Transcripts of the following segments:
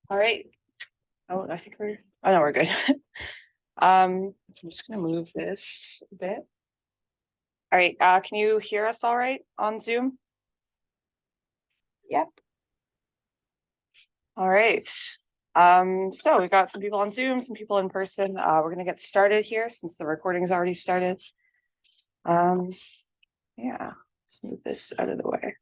All right. Oh, I think oh no, we're good. I'm just gonna move this a bit. All right, can you hear us all right on Zoom? Yep. All right. So we've got some people on Zoom, some people in person. We're gonna get started here since the recording's already started. Um, yeah, just move this out of the way.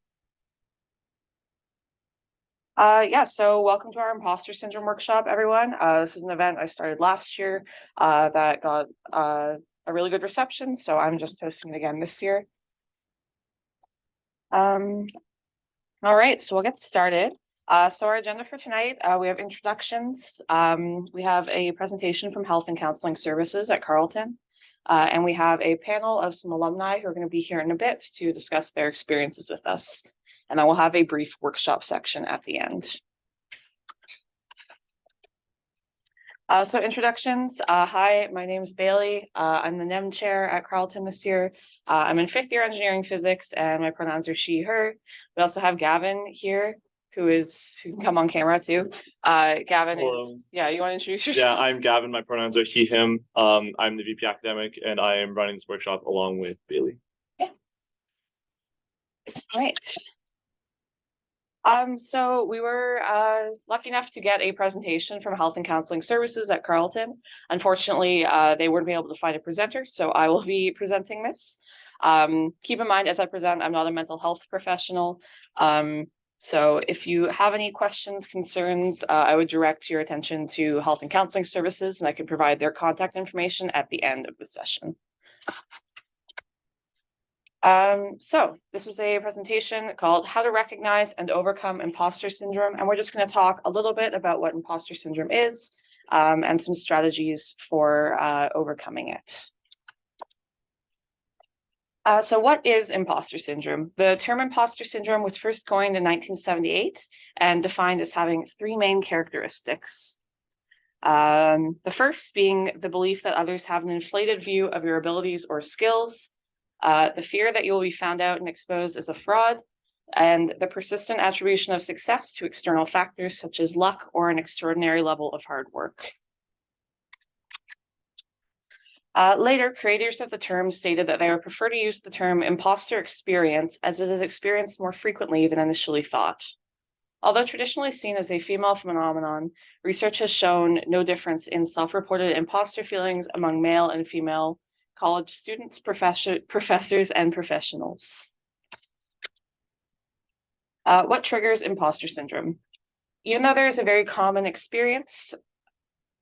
Yeah, so welcome to our imposter syndrome workshop, everyone. This is an event I started last year that got a really good reception, so I'm just hosting it again this year. All right, so we'll get started. So our agenda for tonight, we have introductions. We have a presentation from Health and Counseling Services at Carleton. And we have a panel of some alumni who are going to be here in a bit to discuss their experiences with us. And then we'll have a brief workshop section at the end. So introductions. Hi, my name is Bailey. I'm the NEM chair at Carleton this year. I'm in 5th year engineering physics and my pronouns are she, her. We also have Gavin here who can come on camera too. Gavin Hello. you want to introduce yourself? Yeah, I'm Gavin. My pronouns are he, him. I'm the VP academic and I am running this workshop along with Bailey. Yeah. Right. So we were lucky enough to get a presentation from Health and Counseling Services at Carleton. Unfortunately, they weren't able to find a presenter, so I will be presenting this. Keep in mind, as I present, I'm not a mental health professional. So if you have any questions, concerns, I would direct your attention to Health and Counseling Services, and I can provide their contact information at the end of the session. So this is a presentation called How to Recognize and Overcome Imposter Syndrome. And we're just going to talk a little bit about what imposter syndrome is and some strategies for overcoming it. So what is imposter syndrome? The term imposter syndrome was first coined in 1978 and defined as having 3 main characteristics. The first being the belief that others have an inflated view of your abilities or skills. The fear that you will be found out and exposed as a fraud, and the persistent attribution of success to external factors such as luck or an extraordinary level of hard work. Later, creators of the term stated that they would prefer to use the term imposter experience as it is experienced more frequently than initially thought. Although traditionally seen as a female phenomenon, research has shown no difference in self-reported imposter feelings among male and female college students, professors, and professionals. What triggers imposter syndrome? Even though there is a very common experience,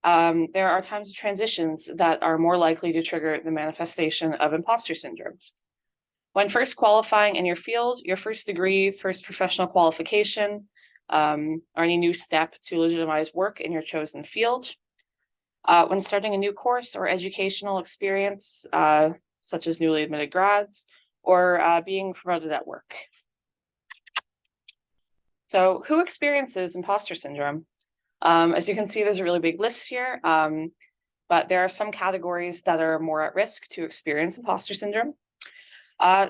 there are times of transitions that are more likely to trigger the manifestation of imposter syndrome. When first qualifying in your field, your first degree, first professional qualification, or any new step to legitimize work in your chosen field. When starting a new course or educational experience, such as newly admitted grads, or being promoted at work. So who experiences imposter syndrome? As you can see, there's a really big list here, but there are some categories that are more at risk to experience imposter syndrome.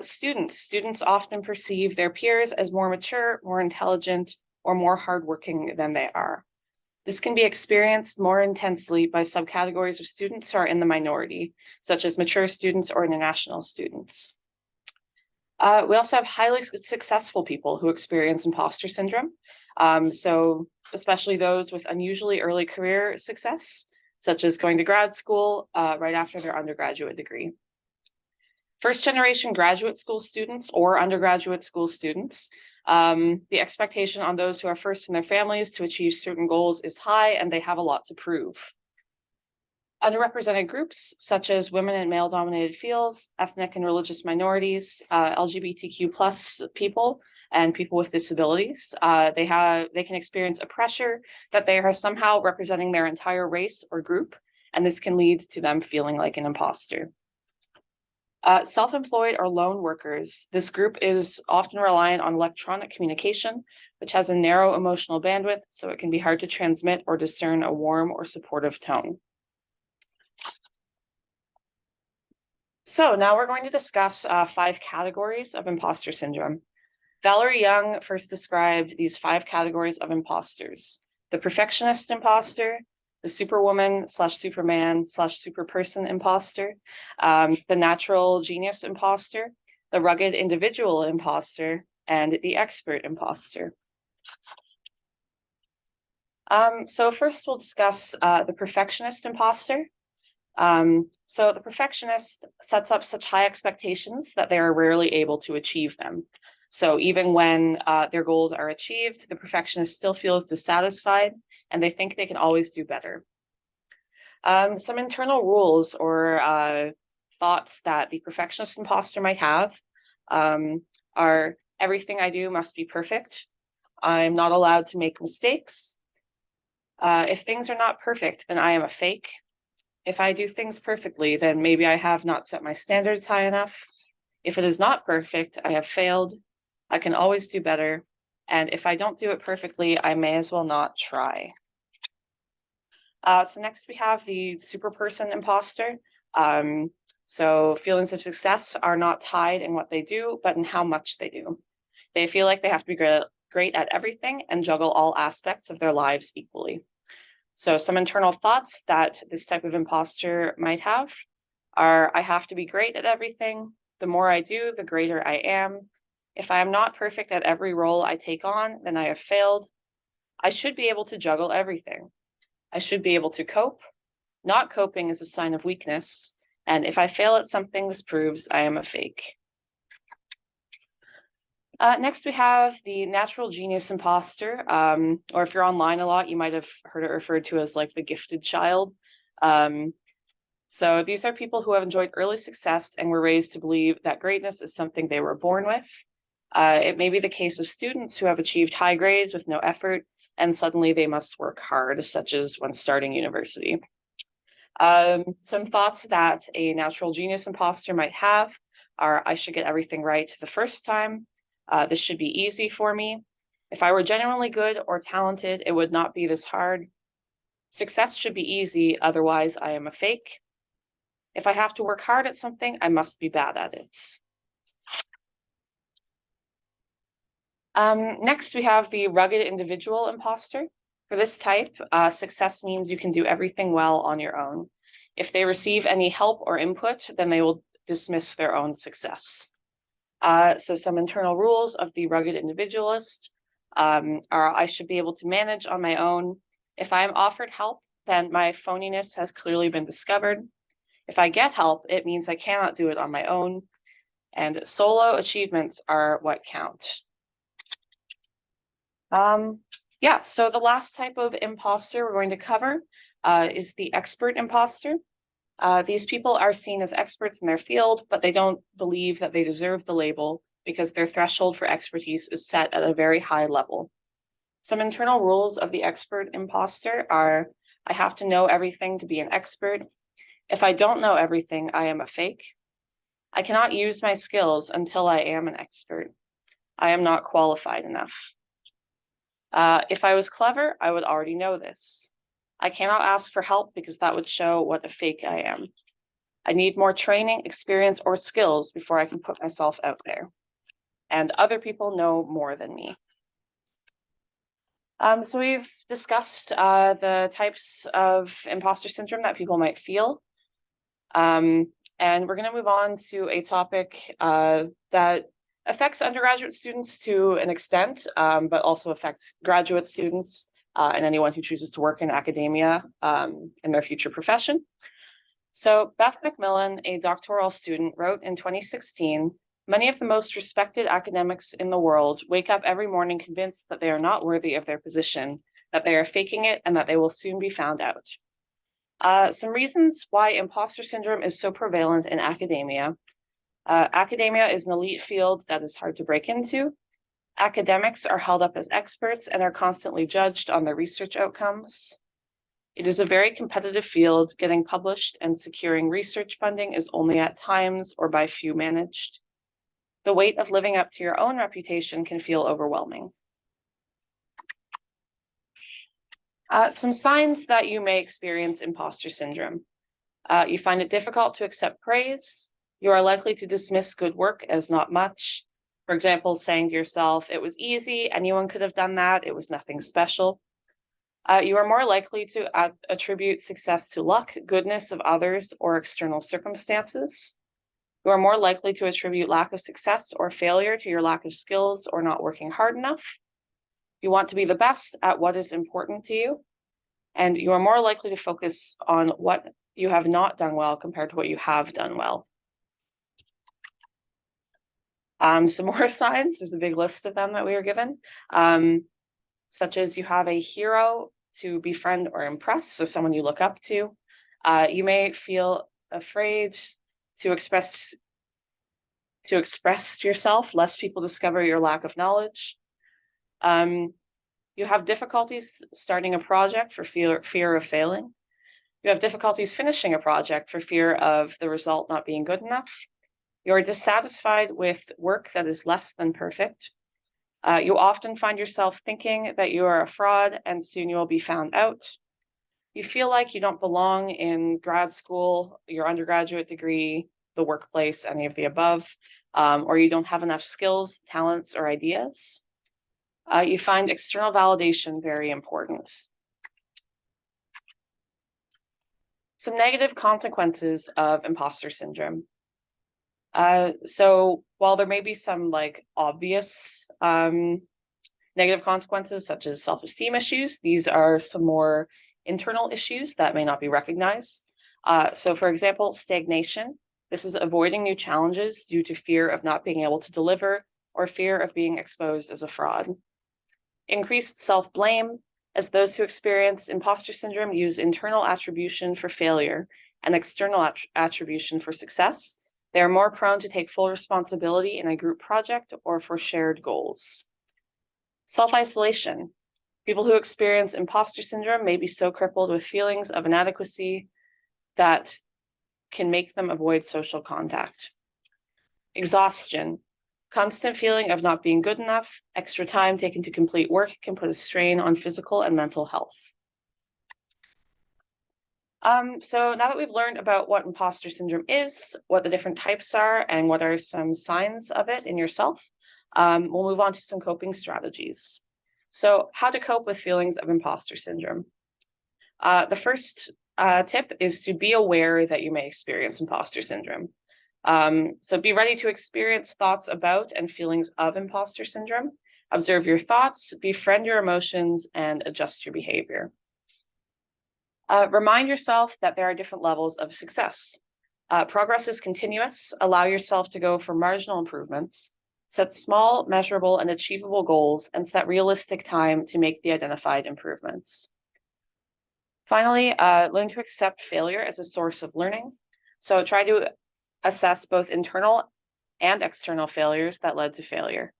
Students often perceive their peers as more mature, more intelligent, or more hardworking than they are. This can be experienced more intensely by subcategories of students who are in the minority, such as mature students or international students. We also have highly successful people who experience imposter syndrome. So especially those with unusually early career success, such as going to grad school right after their undergraduate degree. First generation graduate school students or undergraduate school students, the expectation on those who are first in their families to achieve certain goals is high and they have a lot to prove. Underrepresented groups such as women in male dominated fields, ethnic and religious minorities, LGBTQ+ people, and people with disabilities, they can experience a pressure that they are somehow representing their entire race or group, and this can lead to them feeling like an imposter. Self-employed or lone workers, this group is often reliant on electronic communication, which has a narrow emotional bandwidth, so it can be hard to transmit or discern a warm or supportive tone. So now we're going to discuss 5 categories of imposter syndrome. Valerie Young first described these 5 categories of imposters. the perfectionist imposter, the superwoman / superman / superperson imposter, the natural genius imposter, the rugged individual imposter, and the expert imposter. So first we'll discuss the perfectionist imposter. So the perfectionist sets up such high expectations that they are rarely able to achieve them. So even when their goals are achieved, the perfectionist still feels dissatisfied and they think they can always do better. Some internal rules or thoughts that the perfectionist imposter might have are everything I do must be perfect. I'm not allowed to make mistakes. If things are not perfect, then I am a fake. If I do things perfectly, then maybe I have not set my standards high enough. If it is not perfect, I have failed. I can always do better. And if I don't do it perfectly, I may as well not try. So next we have the superperson imposter. So feelings of success are not tied in what they do, but in how much they do. They feel like they have to be great at everything and juggle all aspects of their lives equally. So some internal thoughts that this type of imposter might have are, I have to be great at everything. The more I do, the greater I am. If I am not perfect at every role I take on, then I have failed. I should be able to juggle everything. I should be able to cope. Not coping is a sign of weakness. And if I fail at something, this proves I am a fake. Next, we have the natural genius imposter, or if you're online a lot, you might have heard it referred to as like the gifted child. So these are people who have enjoyed early success and were raised to believe that greatness is something they were born with. It may be the case of students who have achieved high grades with no effort, and suddenly they must work hard, such as when starting university. Some thoughts that a natural genius imposter might have are, I should get everything right the first time. This should be easy for me. If I were genuinely good or talented, it would not be this hard. Success should be easy, otherwise I am a fake. If I have to work hard at something, I must be bad at it. Next, we have the rugged individual imposter. For this type, success means you can do everything well on your own. If they receive any help or input, then they will dismiss their own success. So some internal rules of the rugged individualist are, I should be able to manage on my own. If I am offered help, then my phoniness has clearly been discovered. If I get help, it means I cannot do it on my own. And solo achievements are what count. Yeah, so the last type of imposter we're going to cover is the expert imposter. These people are seen as experts in their field, but they don't believe that they deserve the label because their threshold for expertise is set at a very high level. Some internal rules of the expert imposter are, I have to know everything to be an expert. If I don't know everything, I am a fake. I cannot use my skills until I am an expert. I am not qualified enough. If I was clever, I would already know this. I cannot ask for help because that would show what a fake I am. I need more training, experience, or skills before I can put myself out there. And other people know more than me. So we've discussed the types of imposter syndrome that people might feel. And we're going to move on to a topic that affects undergraduate students to an extent, but also affects graduate students and anyone who chooses to work in academia in their future profession. So Beth McMillan, a doctoral student, wrote in 2016, many of the most respected academics in the world wake up every morning convinced that they are not worthy of their position, that they are faking it, and that they will soon be found out. Some reasons why imposter syndrome is so prevalent in academia. Academia is an elite field that is hard to break into. Academics are held up as experts and are constantly judged on their research outcomes. It is a very competitive field. Getting published and securing research funding is only at times or by few managed. The weight of living up to your own reputation can feel overwhelming. Some signs that you may experience imposter syndrome. You find it difficult to accept praise. You are likely to dismiss good work as not much. For example, saying to yourself, it was easy, anyone could have done that, it was nothing special. You are more likely to attribute success to luck, goodness of others, or external circumstances. You are more likely to attribute lack of success or failure to your lack of skills or not working hard enough. You want to be the best at what is important to you, and you are more likely to focus on what you have not done well compared to what you have done well. Some more signs, there's a big list of them that we were given, such as you have a hero to befriend or impress, so someone you look up to. You may feel afraid to express yourself, lest people discover your lack of knowledge. You have difficulties starting a project for fear of failing. You have difficulties finishing a project for fear of the result not being good enough. You're dissatisfied with work that is less than perfect. You often find yourself thinking that you are a fraud and soon you will be found out. You feel like you don't belong in grad school, your undergraduate degree, the workplace, any of the above, or you don't have enough skills, talents, or ideas. You find external validation very important. Some negative consequences of imposter syndrome. So while there may be some like obvious negative consequences such as self-esteem issues, these are some more internal issues that may not be recognized. So for example, stagnation. This is avoiding new challenges due to fear of not being able to deliver or fear of being exposed as a fraud. Increased self-blame, as those who experience imposter syndrome use internal attribution for failure and external attribution for success. They are more prone to take full responsibility in a group project or for shared goals. Self-isolation. People who experience imposter syndrome may be so crippled with feelings of inadequacy that can make them avoid social contact. Exhaustion. Constant feeling of not being good enough, extra time taken to complete work can put a strain on physical and mental health. So now that we've learned about what imposter syndrome is, what the different types are, and what are some signs of it in yourself, we'll move on to some coping strategies. So how to cope with feelings of imposter syndrome. The first tip is to be aware that you may experience imposter syndrome. So be ready to experience thoughts about and feelings of imposter syndrome. Observe your thoughts, befriend your emotions, and adjust your behavior. Remind yourself that there are different levels of success. Progress is continuous. Allow yourself to go for marginal improvements. Set small, measurable, and achievable goals, and set realistic time to make the identified improvements. Finally, learn to accept failure as a source of learning. So try to assess both internal and external failures that led to failure,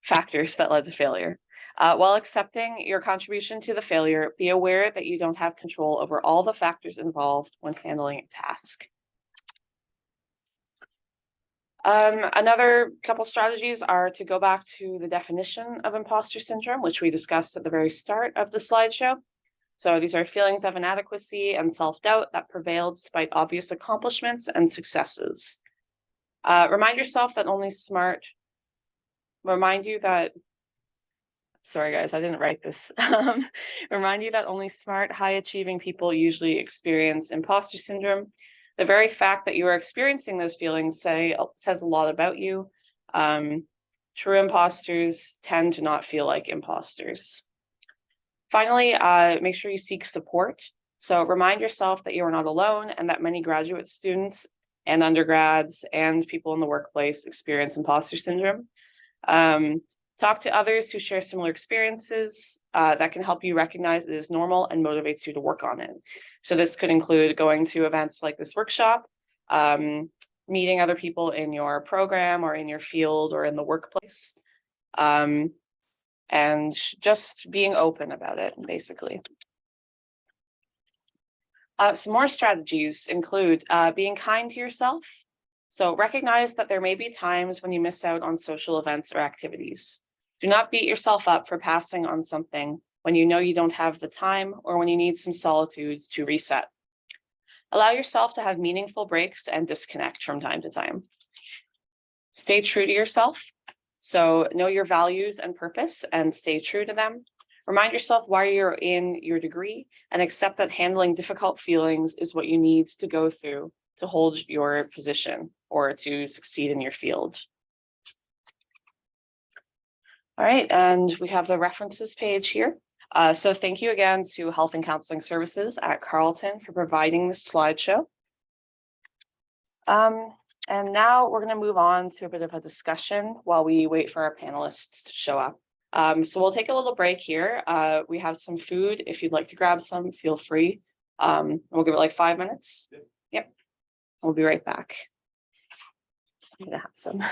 factors that led to failure. While accepting your contribution to the failure, be aware that you don't have control over all the factors involved when handling a task. Another couple strategies are to go back to the definition of imposter syndrome, which we discussed at the very start of the slideshow. So these are feelings of inadequacy and self-doubt that prevailed despite obvious accomplishments and successes. Remind yourself that only smart, sorry guys, I didn't write this. Remind you that only smart, high-achieving people usually experience imposter syndrome. The very fact that you are experiencing those feelings says a lot about you. True imposters tend to not feel like imposters. Finally, make sure you seek support. So remind yourself that you are not alone and that many graduate students and undergrads and people in the workplace experience imposter syndrome. Talk to others who share similar experiences that can help you recognize it is normal and motivates you to work on it. So this could include going to events like this workshop, meeting other people in your program or in your field or in the workplace, and just being open about it, basically. Some more strategies include being kind to yourself. So recognize that there may be times when you miss out on social events or activities. Do not beat yourself up for passing on something when you know you don't have the time or when you need some solitude to reset. Allow yourself to have meaningful breaks and disconnect from time to time. Stay true to yourself. So know your values and purpose and stay true to them. Remind yourself why you're in your degree and accept that handling difficult feelings is what you need to go through to hold your position or to succeed in your field. All right, and we have the references page here. So thank you again to Health and Counseling Services at Carleton for providing this slideshow. And now we're going to move on to a bit of a discussion while we wait for our panelists to show up. So we'll take a little break here. We have some food. If you'd like to grab some, feel free. We'll give it like 5 minutes. Yep. We'll be right back. I'm gonna have some.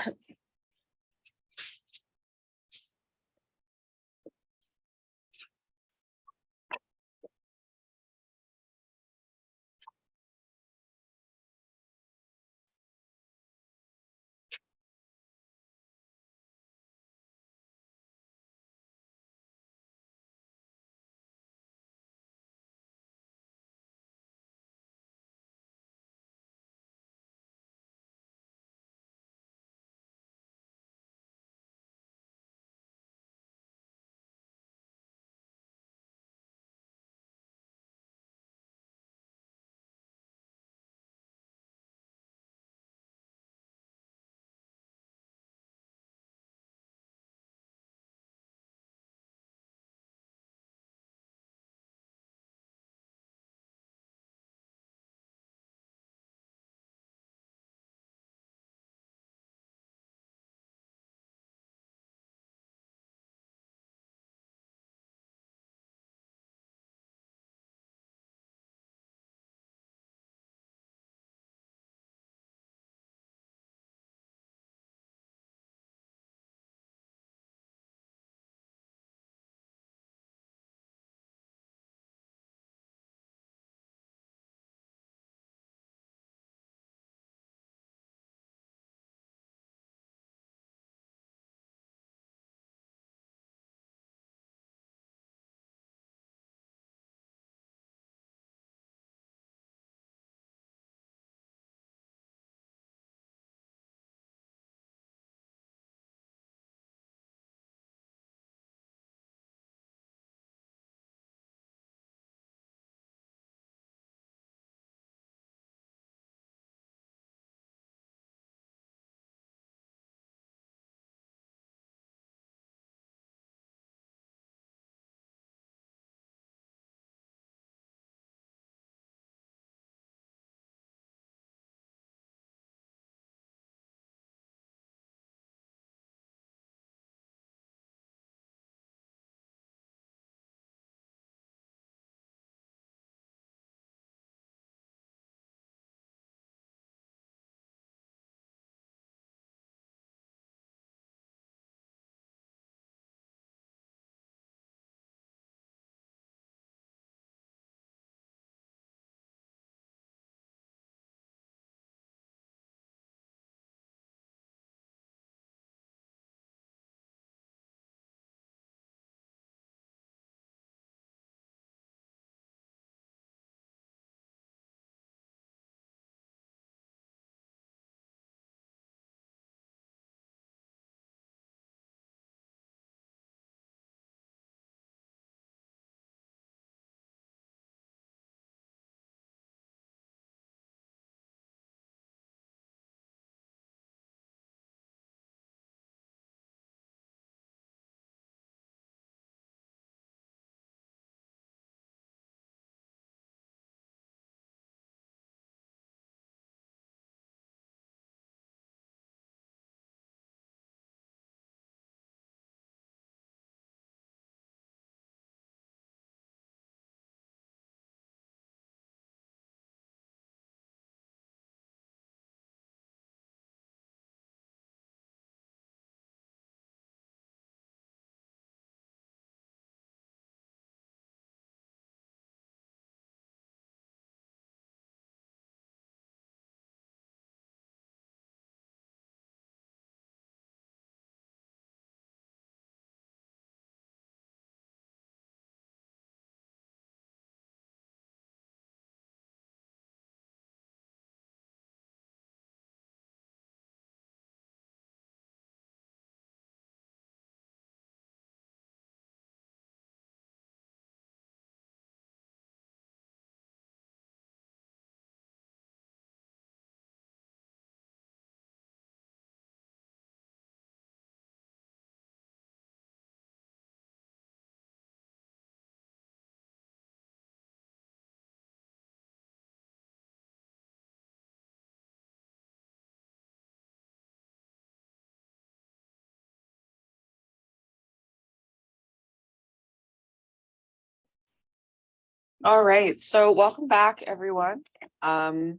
All right, so welcome back, everyone. So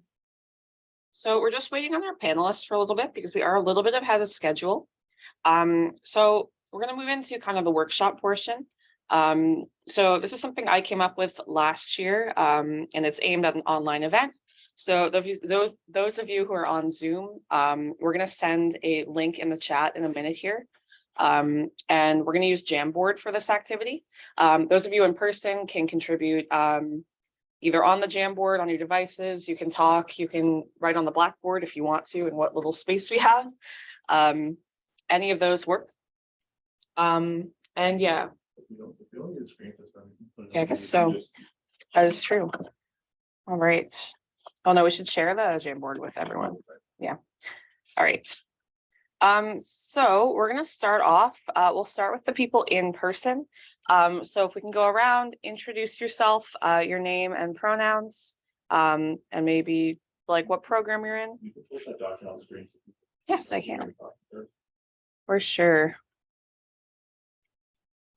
we're just waiting on our panelists for a little bit because we are a little bit ahead of schedule. So we're going to move into kind of the workshop portion. So this is something I came up with last year, and it's aimed at an online event. So those of you who are on Zoom, we're going to send a link in the chat in a minute here. And we're going to use Jamboard for this activity. Those of you in person can contribute either on the Jamboard on your devices. You can talk, you can write on the Blackboard if you want to, in what little space we have. Any of those work. And yeah. Yeah, I guess so. That is true. All right. Oh no, we should share the Jamboard with everyone. Yeah. All right. So we're gonna start off. We'll start with the people in person. So if we can go around, introduce yourself, your name and pronouns, and maybe like what program you're in. You can put that document on the screen. Yes, I can. For sure.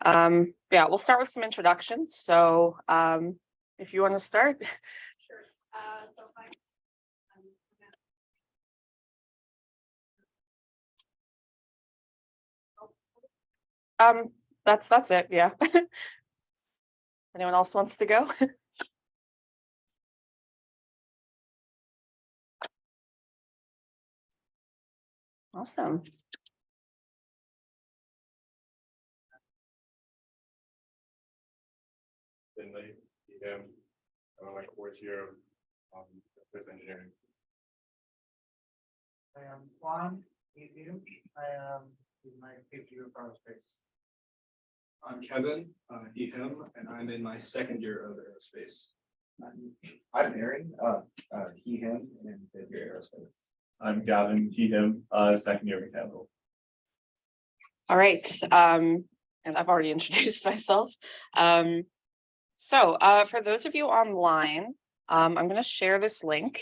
Yeah, we'll start with some introductions. So if you want to start. Sure. So That's it. Yeah. Anyone else wants to go? Awesome. Finley, EM, I'm on my fourth year of physics engineering. I am Juan. I am in my fifth year of aerospace. I'm Kevin, he, him, and I'm in my second year of aerospace. I'm Aaron, he, him, and fifth year aerospace. I'm Gavin, he, him, second year mechanical. All right. And I've already introduced myself. So for those of you online, I'm going to share this link.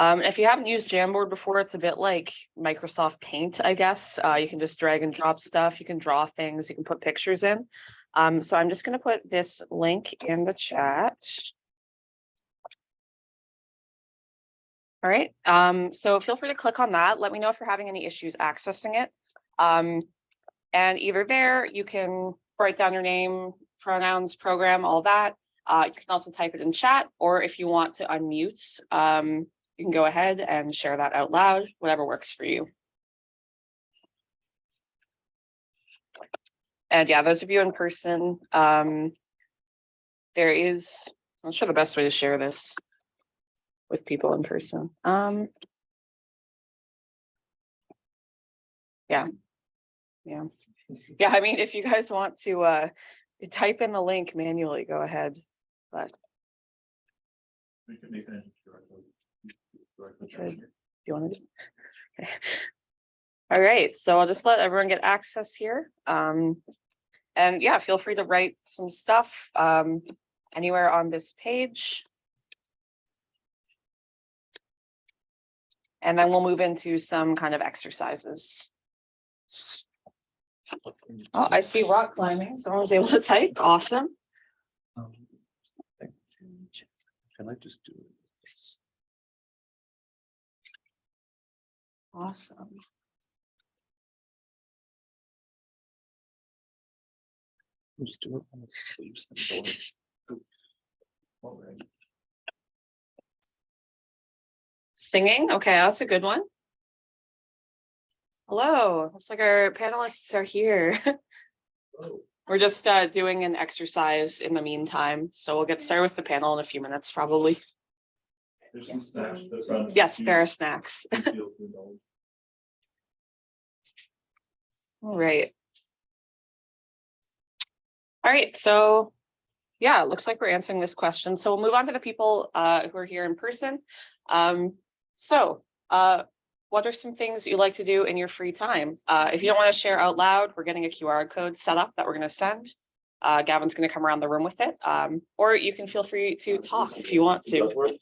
If you haven't used Jamboard before, it's a bit like Microsoft Paint, I guess. You can just drag and drop stuff. You can draw things. You can put pictures in. So I'm just going to put this link in the chat. All right. So feel free to click on that. Let me know if you're having any issues accessing it. And either there, you can write down your name, pronouns, program, all that. You can also type it in chat, or if you want to unmute, you can go ahead and share that out loud, whatever works for you. And yeah, those of you in person, there is, I'm not sure the best way to share this with people in person. Yeah. I mean, if you guys want to type in the link manually, go ahead. But We can make that do you want to do? Okay. All right, so I'll just let everyone get access here. And yeah, feel free to write some stuff anywhere on this page. And then we'll move into some kind of exercises. Oh, I see rock climbing. Someone was able to type. Awesome. Can I just do it? Awesome. Just do it on the sleeves and door. All right. Singing. Okay, that's a good one. Hello. Looks like our panelists are here. We're just doing an exercise in the meantime, so we'll get started with the panel in a few minutes, probably. There's some snacks. Yes, there are snacks. All right. All right, so yeah, it looks like we're answering this question. So we'll move on to the people who are here in person. What are some things you like to do in your free time? If you don't want to share out loud, we're getting a QR code set up that we're going to send. Gavin's going to come around the room with it. Or you can feel free to talk if you want to.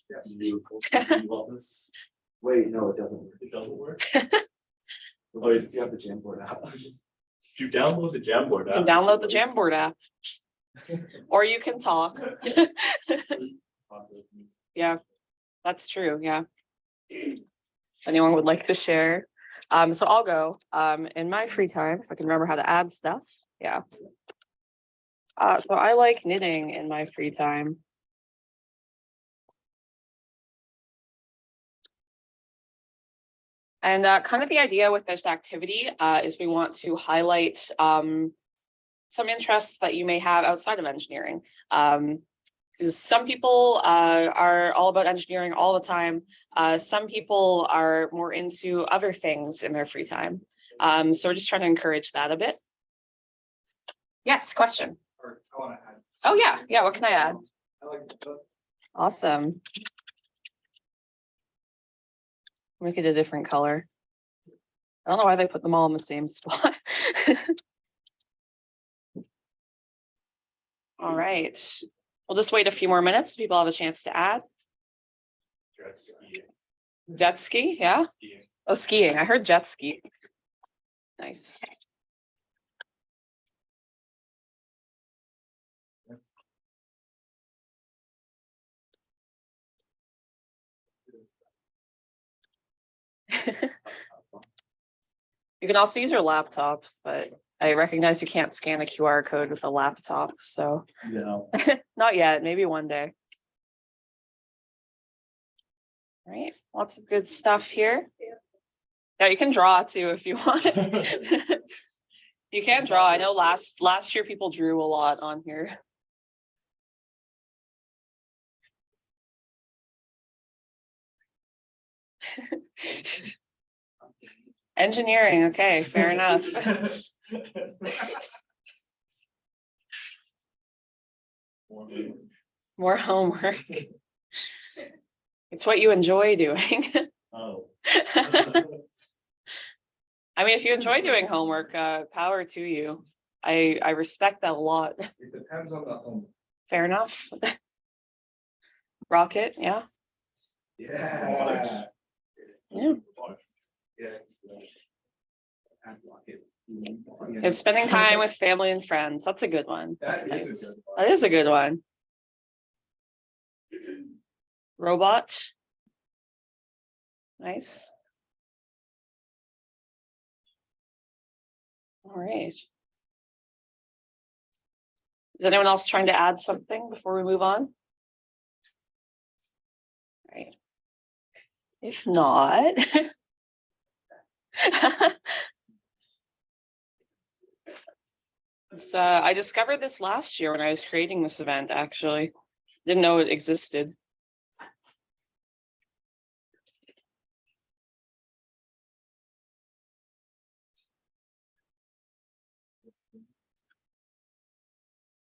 Wait, no, it doesn't work. It doesn't work. You have the Jamboard out. You download the Jamboard You can download the Jamboard app, or you can talk. Yeah, that's true, yeah. If anyone would like to share. So I'll go, in my free time, if I can remember how to add stuff, yeah. So I like knitting in my free time. And kind of the idea with this activity is we want to highlight some interests that you may have outside of engineering. Because some people are all about engineering all the time. Some people are more into other things in their free time. So we're just trying to encourage that a bit. Yes, question. Or I want to add. Oh yeah, yeah, what can I add? I like the book. Awesome. Make it a different color. I don't know why they put them all in the same spot. All right. We'll just wait a few more minutes. People have a chance to add. Jet ski, yeah. Oh, skiing. I heard jet ski. Nice. You can also use your laptops, but I recognize you can't scan a QR code with a laptop, so No. not yet, maybe one day. All right, lots of good stuff here. Yeah, you can draw too if you want. You can draw. I know last year people drew a lot on here. Engineering, okay, fair enough. More homework. It's what you enjoy doing. Oh. I mean, if you enjoy doing homework, power to you. I respect that a lot. It depends on the home. Fair enough. Rocket, yeah. Yeah. Yeah. Yeah. And rocket. It's spending time with family and friends. That's a good one. That's That is a nice. good one. That is a good one. Robot. Nice. All right. Is anyone else trying to add something before we move on? All right. If not. So I discovered this last year when I was creating this event, actually. Didn't know it existed.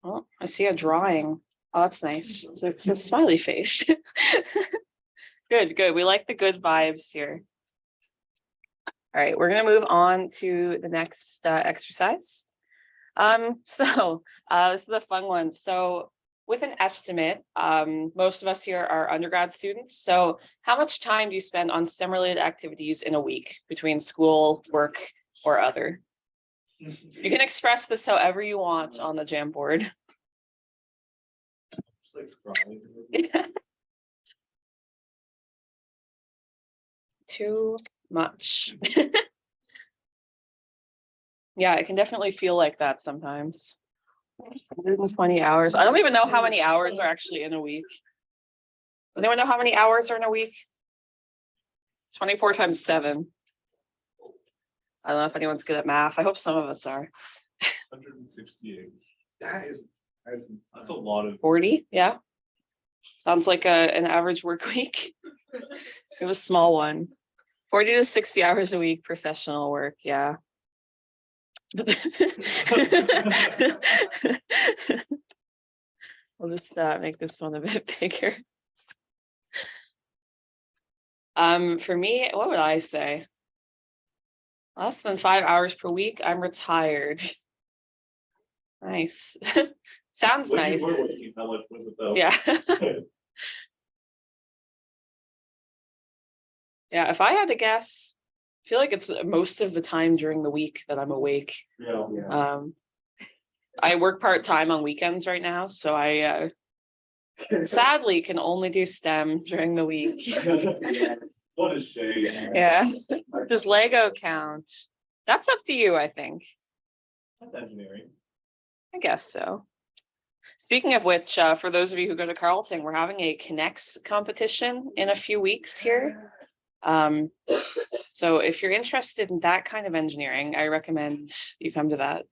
Oh, I see a drawing. Oh, that's nice. It's a smiley face. Good, good. We like the good vibes here. All right, we're gonna move on to the next exercise. So this is a fun one. So with an estimate, most of us here are undergrad students. So how much time do you spend on STEM related activities in a week between school, work, or other? You can express this however you want on the Jamboard. Too much. Yeah, it can definitely feel like that sometimes. 120 hours. I don't even know how many hours are actually in a week. Does anyone know how many hours are in a week? It's 24 times 7. I don't know if anyone's good at math. I hope some of us are. 168. That's a lot of. 40, yeah. Sounds like an average work week. It was a small one. 40 to 60 hours a week, professional work, yeah. I'll just make this one a bit bigger. For me, what would I say? Less than 5 hours per week. I'm retired. Nice. Sounds When nice. you were working, how much was it though? Yeah. Yeah, if I had to guess, feel like it's most of the time during the week that I'm awake. Yeah. I work part-time on weekends right now, so I sadly can only do STEM during the week. What a shame. Yeah. Does Lego count? That's up to you, I think. That's engineering. I guess so. Speaking of which, for those of you who go to Carleton, we're having a Connects competition in a few weeks here. So if you're interested in that kind of engineering, I recommend you come to that.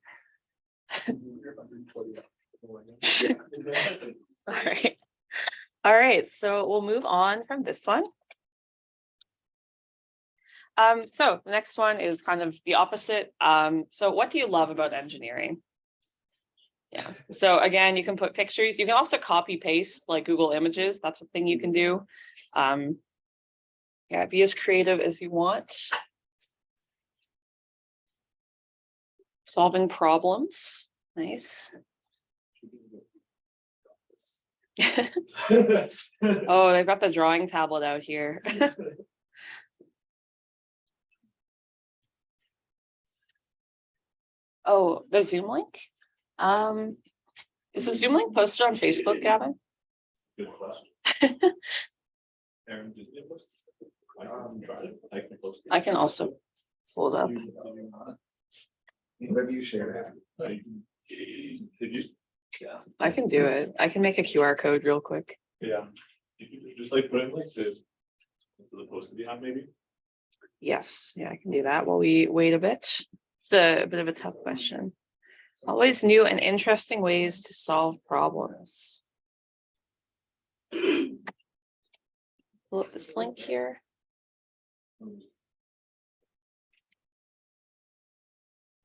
All right. All right, so we'll move on from this one. So the next one is kind of the opposite. So what do you love about engineering? Yeah, so again, you can put pictures. You can also copy paste like Google Images. That's a thing you can do. Yeah, be as creative as you want. Solving problems. Nice. Oh, they've got the drawing tablet out here. Oh, the Zoom link? Is the Zoom link posted on Facebook, Gavin? Good question. Aaron, did you post? I can try it. I can post it. I can also hold up. Whatever you share. Did you? Yeah. I can do it. I can make a QR code real quick. Yeah. You could just like put in like this to the post that you have maybe. Yes, yeah, I can do that while we wait a bit. It's a bit of a tough question. Always new and interesting ways to solve problems. Pull up this link here.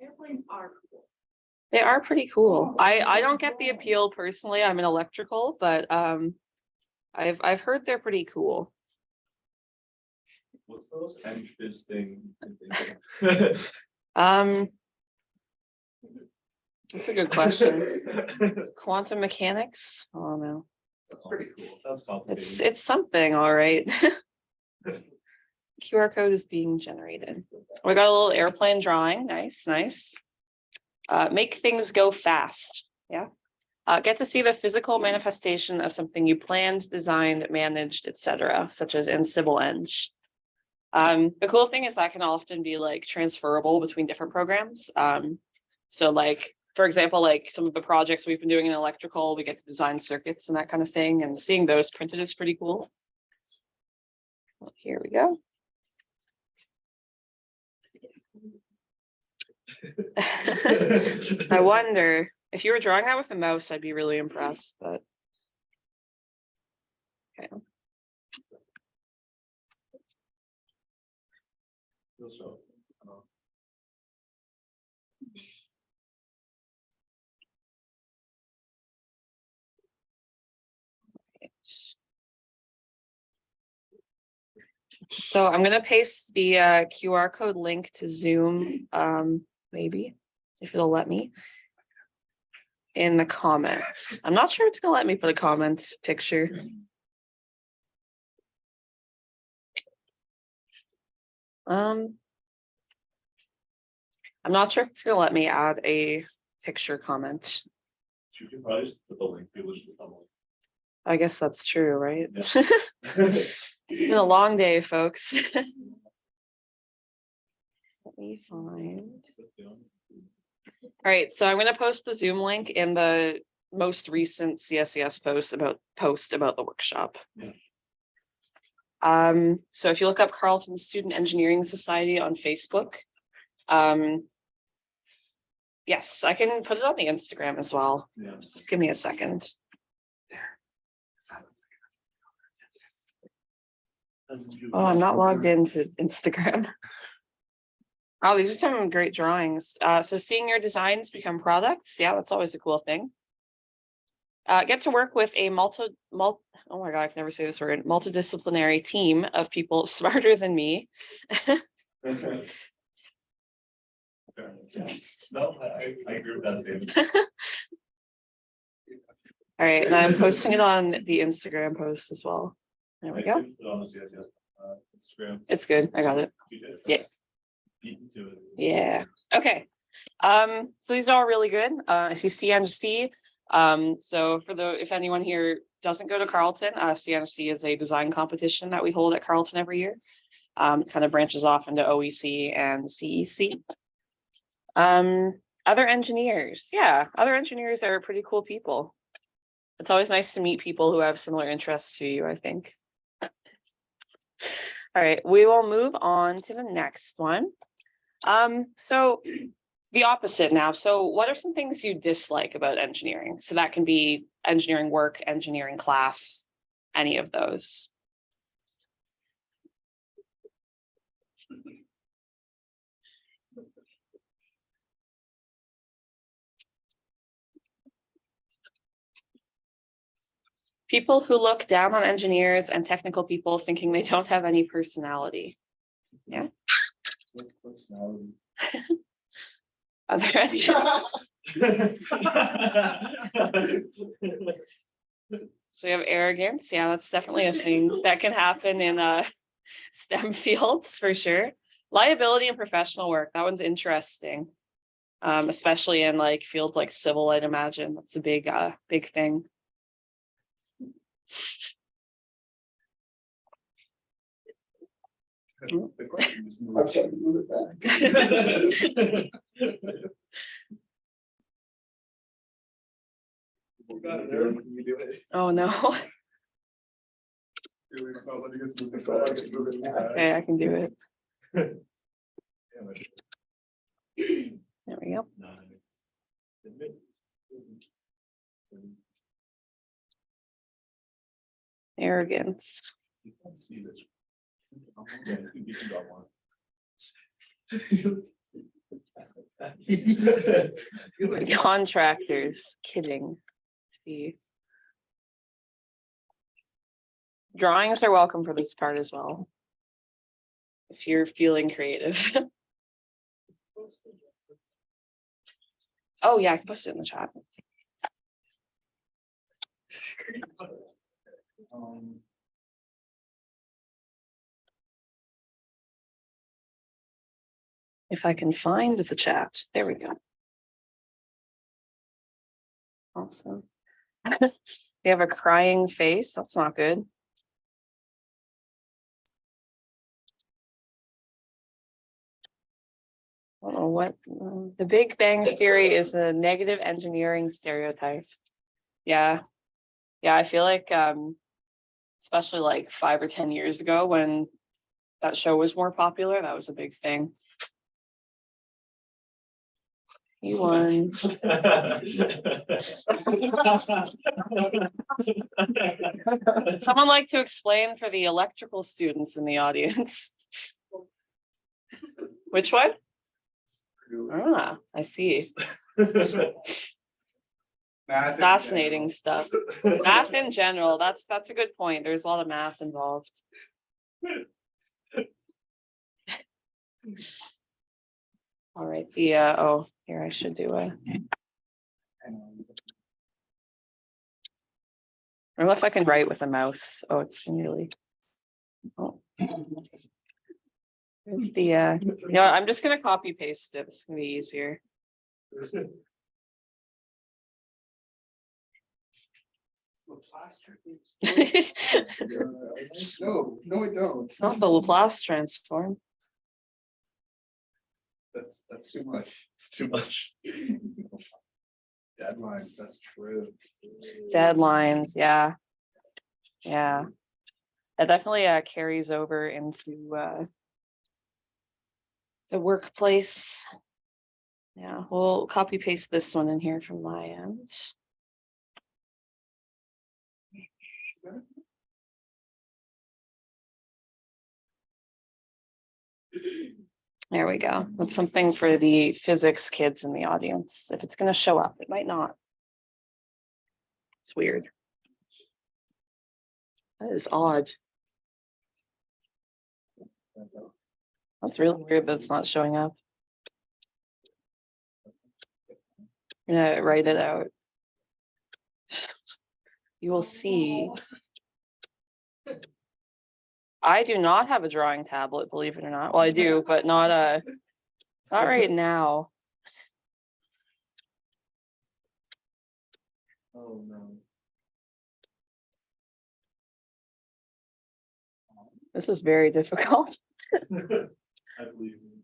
Airplanes are cool. They are pretty cool. I don't get the appeal personally. I'm an electrical, but I've heard they're pretty cool. What's the most interesting That's a good question. Quantum mechanics? Oh no. That's pretty cool. That's complicated. It's something, all right. QR code is being generated. We got a little airplane drawing. Nice, nice. Make things go fast. Yeah. Get to see the physical manifestation of something you planned, designed, managed, etc., such as in Civil Eng. The cool thing is that can often be like transferable between different programs. So like, for example, like some of the projects we've been doing in electrical, we get to design circuits and that kind of thing, and seeing those printed is pretty cool. Well, here we go. I wonder if you were drawing that with a mouse, I'd be really impressed, but okay. So I'm gonna paste the QR code link to Zoom, maybe, if it'll let me, in the comments. I'm not sure it's gonna let me put a comment picture. I'm not sure if it's gonna let me add a picture comment. You can probably just put the link. People should follow. I guess that's true, right? Yeah. It's been a long day, folks. Let me find. All right, so I'm going to post the Zoom link in the most recent CSES post about the workshop. Yeah. So if you look up Carleton Student Engineering Society on Facebook, yes, I can put it on the Instagram as well. Yeah. Just give me a second. Oh, I'm not logged into Instagram. Oh, these are some great drawings. So seeing your designs become products. Yeah, that's always a cool thing. Get to work with a oh my God, I can never say this word, multidisciplinary team of people smarter than me. No, I agree with that statement. All right, and I'm posting it on the Instagram post as well. There we go. Put it on the CSS, Instagram. It's good. I got it. You did? Yeah. beaten to it. Yeah. Okay. So these are all really good. I see CNC. So if anyone here doesn't go to Carleton, CNC is a design competition that we hold at Carleton every year. Kind of branches off into OEC and CEC. Other engineers. Yeah, other engineers are pretty cool people. It's always nice to meet people who have similar interests to you, I think. All right, we will move on to the next one. So the opposite now. So what are some things you dislike about engineering? So that can be engineering work, engineering class, any of those. People who look down on engineers and technical people thinking they don't have any personality. Yeah. What's personality? Other engineers. So we have arrogance. Yeah, that's definitely a thing that can happen in STEM fields for sure. Liability and professional work. That one's interesting. Especially in like fields like civil, I'd imagine. That's a big thing. The question is moved. I'm trying to move it back. You got it, Aaron. You do it. Oh no. It's not letting us move it It's not back. letting us move it back. Okay, I can do it. Damn it. There we go. Nine. Admit. Arrogance. You can't see this. Yeah, you got one. Contractors. Kidding. See. Drawings are welcome for this part as well. If you're feeling creative. Oh yeah, I can post it in the chat. If I can find the chat. There we go. Awesome. We have a crying face. That's not good. I don't know what the Big Bang Theory is a negative engineering stereotype. Yeah. Yeah, I feel like especially like 5 or 10 years ago when that show was more popular, that was a big thing. You won. Someone like to explain for the electrical students in the audience. Which one? Ah, I see. Fascinating stuff. Math in general, that's a good point. There's a lot of math involved. All right, the oh, here I should do a. I don't know if I can write with a mouse. Oh, it's really. Oh. There's the you know, I'm just gonna copy paste it. It's gonna be easier. No, no, I don't. It's not the Laplace transform. That's too much. It's too much. Deadlines, that's true. Deadlines, yeah. Yeah. That definitely carries over into the workplace. Yeah, we'll copy paste this one in here from my end. There we go. That's something for the physics kids in the audience. If it's going to show up, it might not. It's weird. That is odd. That's really weird that it's not showing up. I'm gonna write it out. You will see. I do not have a drawing tablet, believe it or not. Well, I do, but not Not right now. Oh, no. This is very difficult. I believe you.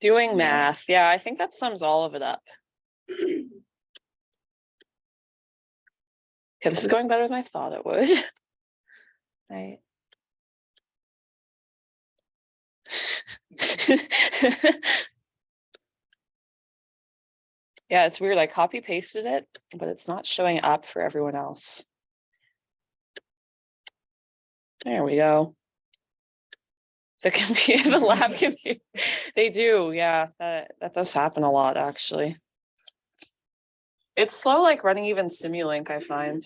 Doing Yeah. math. Yeah, I think that sums all of it up. Okay, this is going better than I thought it would. Right. Yeah, it's weird. I copy pasted it, but it's not showing up for everyone else. There we go. The computer, the lab computer. They do, yeah. That does happen a lot, actually. It's slow, like running even Simulink, I find.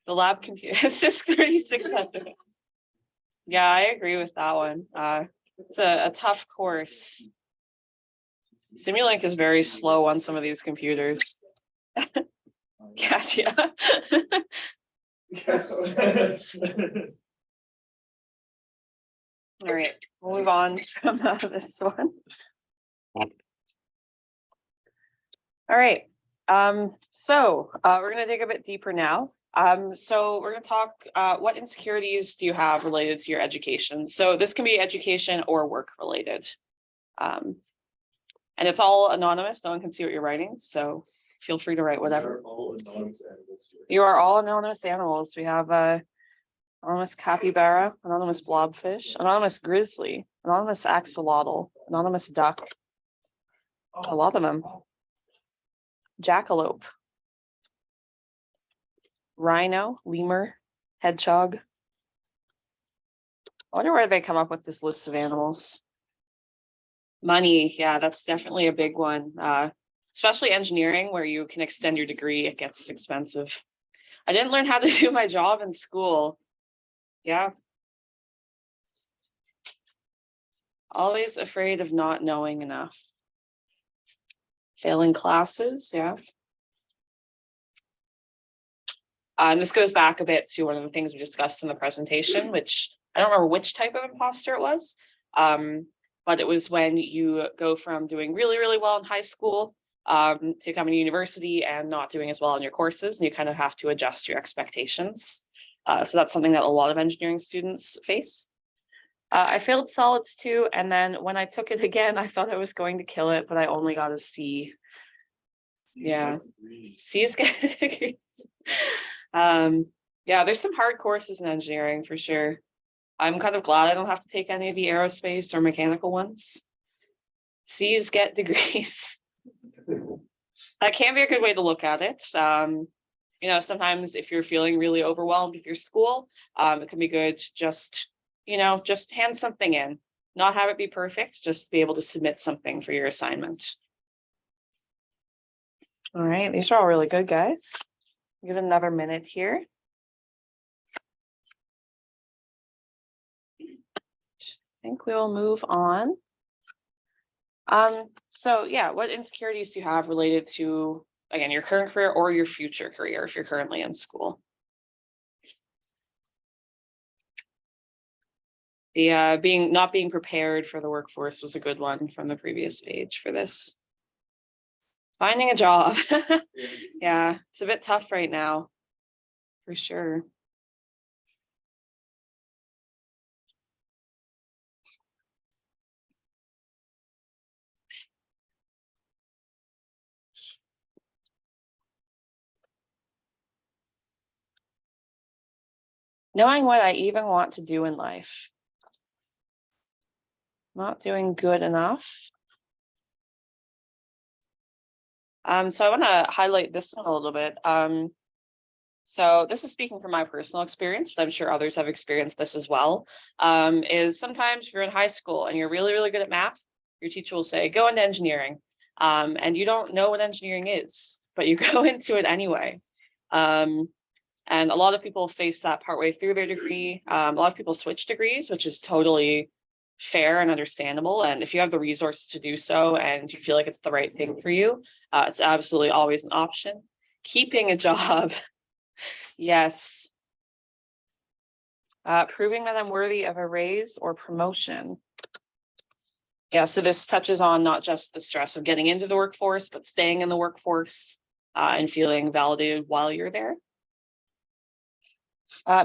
The lab computer is just 3,600. Yeah, I agree with that one. It's a tough course. Simulink is very slow on some of these computers. Gotcha. All right, we'll move on from this one. All right, so we're gonna dig a bit deeper now. So we're gonna talk, what insecurities do you have related to your education? So this can be education or work related. And it's all anonymous, no one can see what you're writing, so feel free to write whatever. They're all anonymous animals here. You are all anonymous animals. We have anonymous capybara, anonymous blobfish, anonymous grizzly, anonymous axolotl, anonymous duck. A lot of them. Jackalope, rhino, lemur, hedgehog. I wonder where they come up with this list of animals. Money, yeah, that's definitely a big one. Especially engineering, where you can extend your degree, it gets expensive. I didn't learn how to do my job in school. Yeah. Always afraid of not knowing enough. Failing classes, yeah. And this goes back a bit to one of the things we discussed in the presentation, which I don't remember which type of imposter it was, but it was when you go from doing really, really well in high school to coming to university and not doing as well in your courses, and you kind of have to adjust your expectations. So that's something that a lot of engineering students face. I failed solids too, and then when I took it again, I thought I was going to kill it, but I only got a C. Yeah. C is good. Yeah, there's some hard courses in engineering for sure. I'm kind of glad I don't have to take any of the aerospace or mechanical ones. C's get degrees. That can be a good way to look at it. You know, sometimes if you're feeling really overwhelmed with your school, it can be good to just, you know, just hand something in, not have it be perfect, just be able to submit something for your assignment. All right, these are all really good, guys. Give it another minute here. I think we will move on. So yeah, what insecurities do you have related to, again, your current career or your future career if you're currently in school? The not being prepared for the workforce was a good one from the previous page for this. Finding a job. Yeah, it's a bit tough right now, for sure. Knowing what I even want to do in life. Not doing good enough. So I want to highlight this one a little bit. So this is speaking from my personal experience, but I'm sure others have experienced this as well, is sometimes if you're in high school and you're really, really good at math, your teacher will say, go into engineering. And you don't know what engineering is, but you go into it anyway. And a lot of people face that partway through their degree. A lot of people switch degrees, which is totally fair and understandable. And if you have the resources to do so and you feel like it's the right thing for you, it's absolutely always an option. Keeping a job. Yes. Proving that I'm worthy of a raise or promotion. Yeah, so this touches on not just the stress of getting into the workforce, but staying in the workforce and feeling validated while you're there.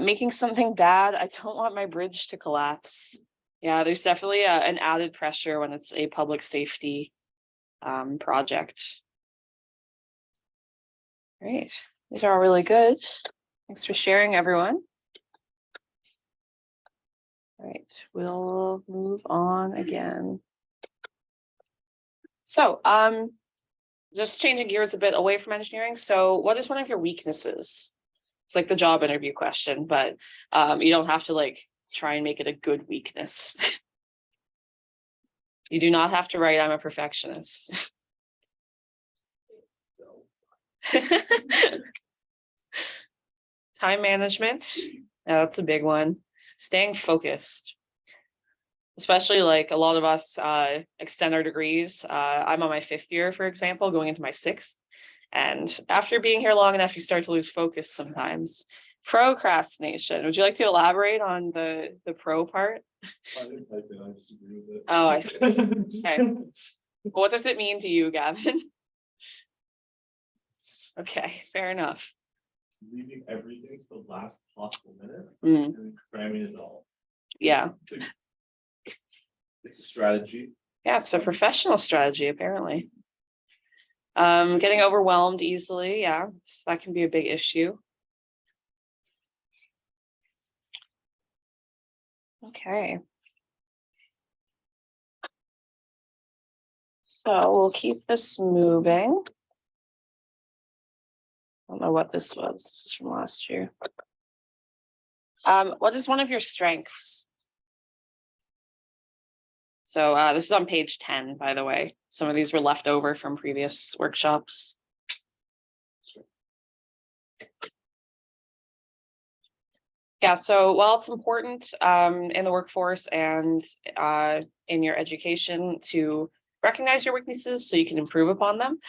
Making something bad, I don't want my bridge to collapse. Yeah, there's definitely an added pressure when it's a public safety project. Great, these are all really good. Thanks for sharing, everyone. All right, we'll move on again. So, just changing gears a bit away from engineering. So what is one of your weaknesses? It's like the job interview question, but you don't have to like try and make it a good weakness. You do not have to write, I'm a perfectionist. Time management. Yeah, that's a big one. Staying focused. Especially like a lot of us extend our degrees. I'm on my 5th year, for example, going into my 6th. And after being here long enough, you start to lose focus sometimes. Procrastination. Would you like to elaborate on the pro part? I didn't type it, I disagree with it. Oh, I see. Okay. What does it mean to you, Gavin? Okay, fair enough. Leaving everything to the last possible minute Mm, and cramming it all. yeah. It's a strategy. Yeah, it's a professional strategy, apparently. Getting overwhelmed easily, yeah, that can be a big issue. Okay. So we'll keep this moving. I don't know what this was. This is from last year. What is one of your strengths? So this is on page 10, by the way. Some of these were left over from previous workshops. Yeah, so while it's important in the workforce and in your education to recognize your weaknesses so you can improve upon them,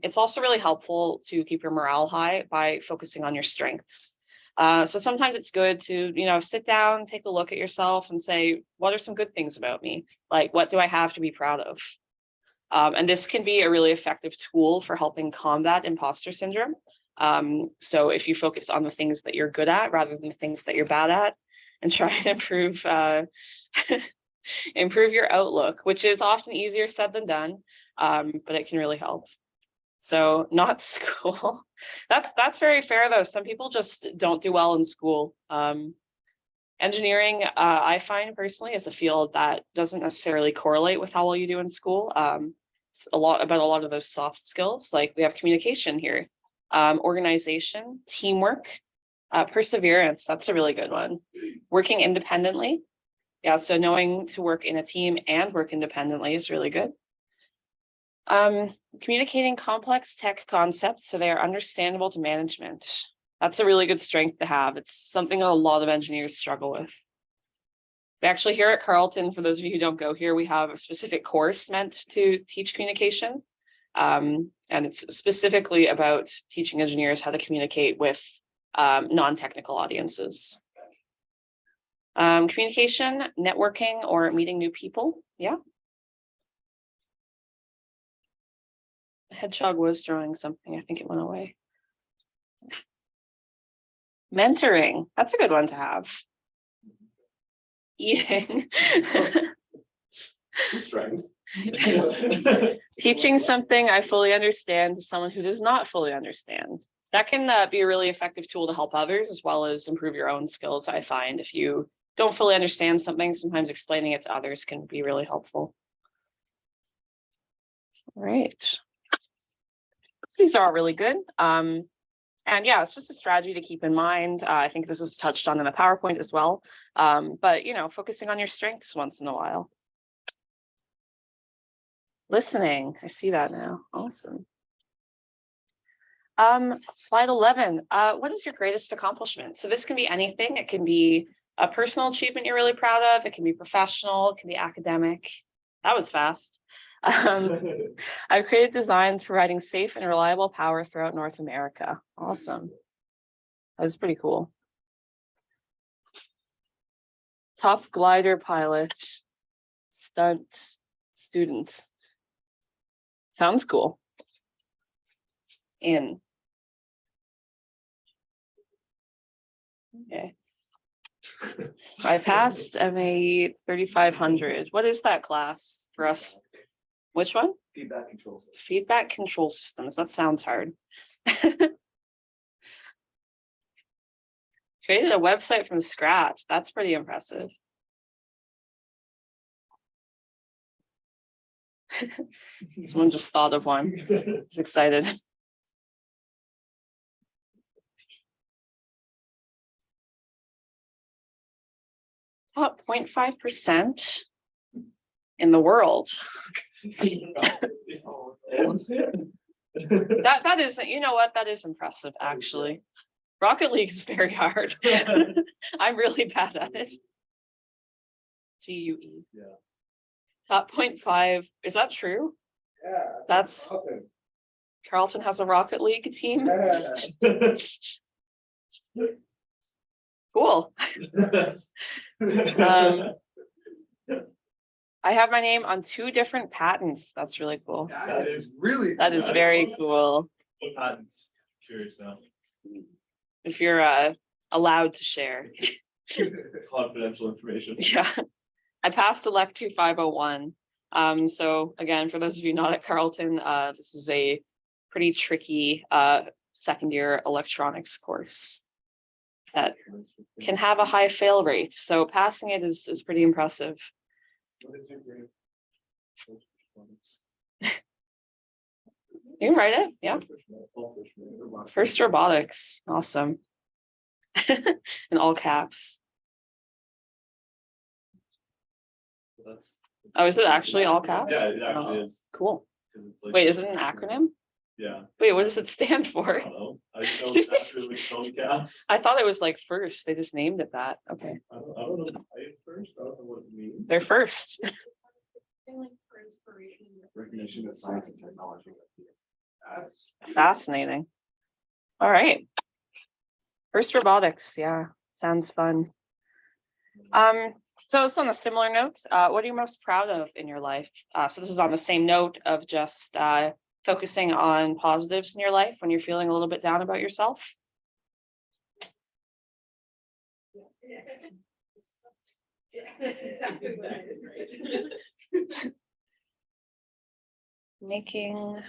it's also really helpful to keep your morale high by focusing on your strengths. So sometimes it's good to, sit down, take a look at yourself and say, what are some good things about me? Like, what do I have to be proud of? And this can be a really effective tool for helping combat imposter syndrome. So if you focus on the things that you're good at rather than the things that you're bad at, and try and improve improve your outlook, which is often easier said than done, but it can really help. So not school. That's very fair though. Some people just don't do well in school. Engineering, I find personally, is a field that doesn't necessarily correlate with how well you do in school. It's a lot of those soft skills. Like we have communication here, organization, teamwork, perseverance. That's a really good one. Working independently. Yeah, so knowing to work in a team and work independently is really good. Communicating complex tech concepts so they are understandable to management. That's a really good strength to have. It's something a lot of engineers struggle with. We actually here at Carleton, for those of you who don't go here, we have a specific course meant to teach communication. And it's specifically about teaching engineers how to communicate with non-technical audiences. Communication, networking, or meeting new people. Yeah. The hedgehog was drawing something. I think it went away. Mentoring. That's a good one to have. Eating. Strength. Teaching something I fully understand to someone who does not fully understand. That can be a really effective tool to help others as well as improve your own skills, I find. If you don't fully understand something, sometimes explaining it to others can be really helpful. All right. These are all really good. And yeah, it's just a strategy to keep in mind. I think this was touched on in the PowerPoint as well. But, focusing on your strengths once in a while. Listening, I see that now. Awesome. Slide 11. What is your greatest accomplishment? So this can be anything. It can be a personal achievement you're really proud of. It can be professional. It can be academic. That was fast. I've created designs providing safe and reliable power throughout North America. Awesome. That was pretty cool. Top glider pilot, stunt students. Sounds cool. In. Okay. I passed MA 3500. What is that class for us? Which one? Feedback control system. Feedback control systems. That sounds hard. Created a website from scratch. That's pretty impressive. Someone just thought of one. He's excited. Top 0.5% in the world. That isn't, you know what? That is impressive, actually. Rocket League is very hard. I'm really bad at it. GUE. Yeah. Top 0.5. Is that true? Yeah. That's Carleton has a Rocket League team. Cool. I have my name on 2 different patents. That's really cool. That is really. That is very cool. What patents? Curious now. If you're allowed to share. Confidential information. Yeah. I passed Elect 501. So again, for those of you not at Carleton, this is a pretty tricky second year electronics course that can have a high fail rate. So passing it is pretty impressive. What is your grade? You can write it, yeah. First robotics, awesome. In all caps. Oh, is it actually all caps? Yeah, it actually Oh, is. cool. 'Cause it's like- Wait, is it an acronym? Yeah. Wait, what does it stand I for? don't know. I just know it's actually like phone caps. I thought it was like first. They just named it that. Okay, I don't know. I first, I don't know what it means. they're first. Feeling for inspiration. Recognition of science and technology. That's. Fascinating. All right. First robotics. Yeah, sounds fun. So it's on a similar note. What are you most proud of in your life? So this is on the same note of just focusing on positives in your life when you're feeling a little bit down about yourself. Yeah, that's exactly what I did, right? Making.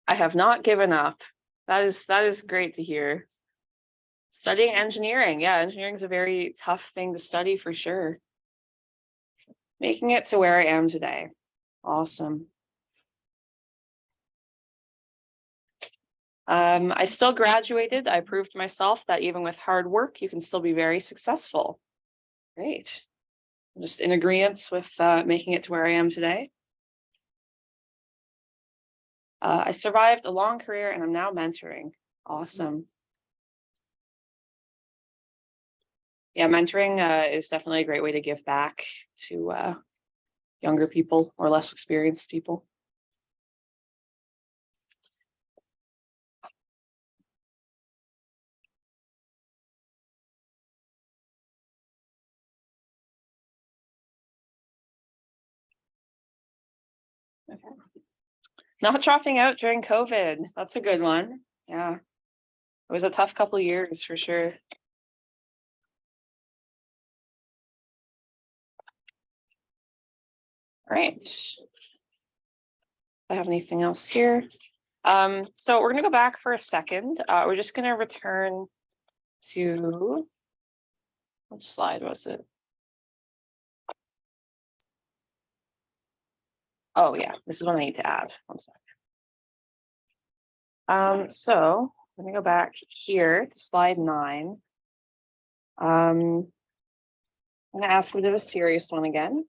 I have not given up. That is great to hear. Studying engineering. Yeah, engineering is a very tough thing to study for sure. Making it to where I am today. Awesome. I still graduated. I proved myself that even with hard work, you can still be very successful. Great. Just in agreement with making it to where I am today. I survived a long career and I'm now mentoring. Awesome. Yeah, mentoring is definitely a great way to give back to younger people or less experienced people. Okay. Not dropping out during COVID. That's a good one. Yeah. It was a tough couple of years for sure. All right. I have anything else here? So we're gonna go back for a second. We're just gonna return to, which slide was it? Oh yeah, this is what I need to add. One sec. So let me go back here to slide 9. I'm gonna ask we did a serious one again.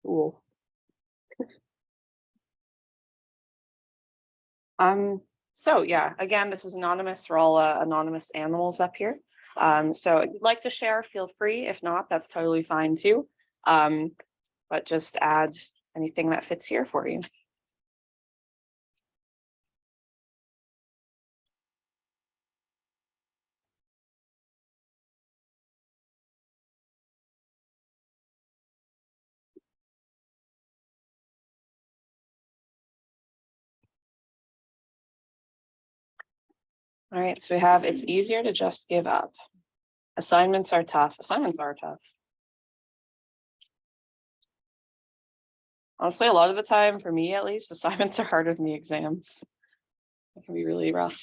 Cool. So yeah, again, this is anonymous. We're all anonymous animals up here. So if you'd like to share, feel free. If not, that's totally fine too. but just add anything that fits here for you. All right, so we have, it's easier to just give up. Assignments are tough. Assignments are tough. Honestly, a lot of the time, for me at least, assignments are harder than the exams. It can be really rough.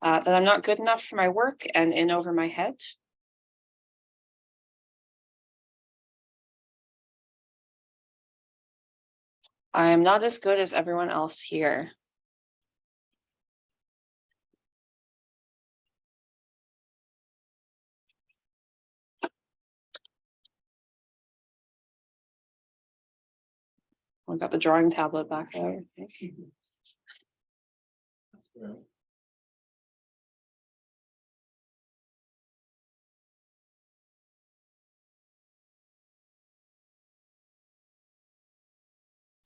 That I'm not good enough for my work and in over my head. I am not as good as everyone else here. I've got the drawing tablet back there.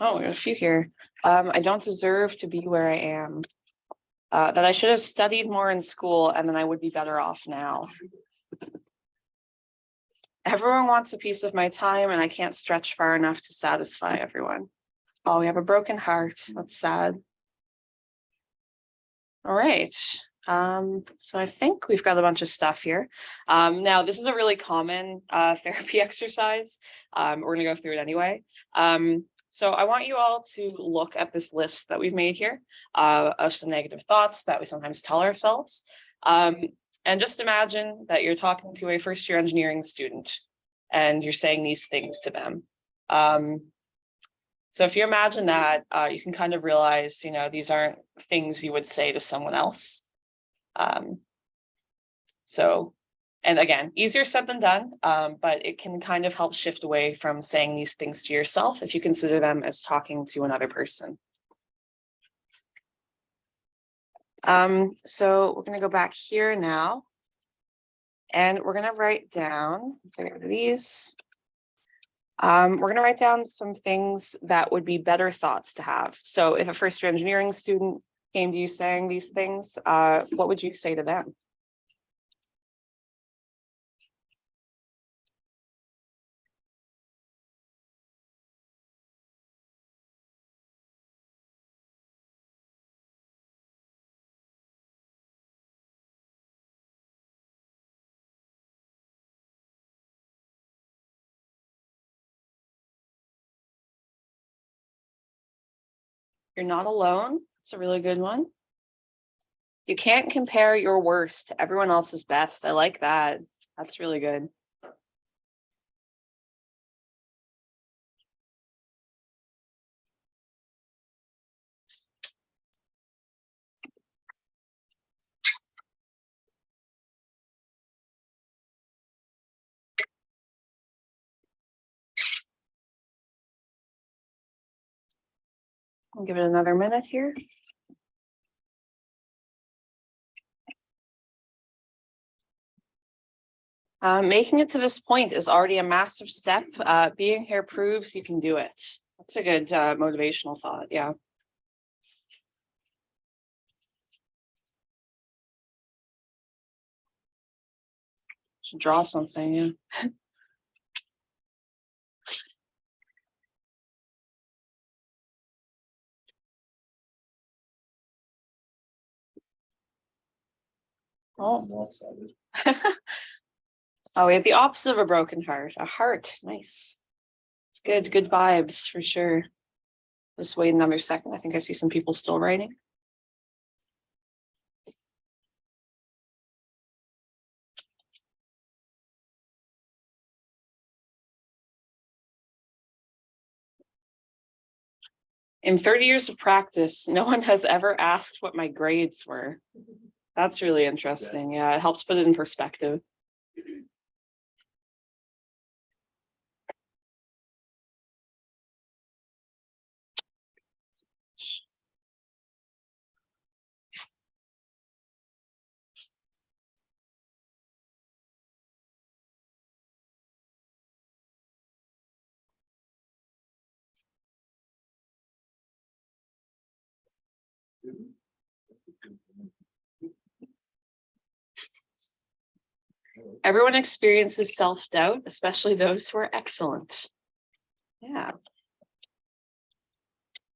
Oh, there's a few here. I don't deserve to be where I am. That I should have studied more in school and then I would be better off now. Everyone wants a piece of my time and I can't stretch far enough to satisfy everyone. Oh, we have a broken heart. That's sad. All right. So I think we've got a bunch of stuff here. Now, this is a really common therapy exercise. We're going to go through it anyway. So I want you all to look at this list that we've made here of some negative thoughts that we sometimes tell ourselves. And just imagine that you're talking to a first-year engineering student and you're saying these things to them. So if you imagine that, you can kind of realize, you know, these aren't things you would say to someone else. And again, easier said than done, but it can kind of help shift away from saying these things to yourself if you consider them as talking to another person. So we're going to go back here now, and we're going to write down, let's get rid of these. We're going to write down some things that would be better thoughts to have. So if a first-year engineering student came to you saying these things, what would you say to them? You're not alone. It's a really good one. You can't compare your worst to everyone else's best. I like that. That's really good. I'll give it another minute here. Making it to this point is already a massive step. Being here proves you can do it. That's a good motivational thought. Yeah. Should draw something. Yeah. Oh. Lopsided. Oh, we have the opposite of a broken heart. A heart. Nice. It's good. Good vibes for sure. Just wait another second. I think I see some people still writing. In 30 years of practice, no one has ever asked what my grades were. That's really interesting. Yeah, it helps put it in perspective. Everyone experiences self-doubt, especially those who are excellent. Yeah.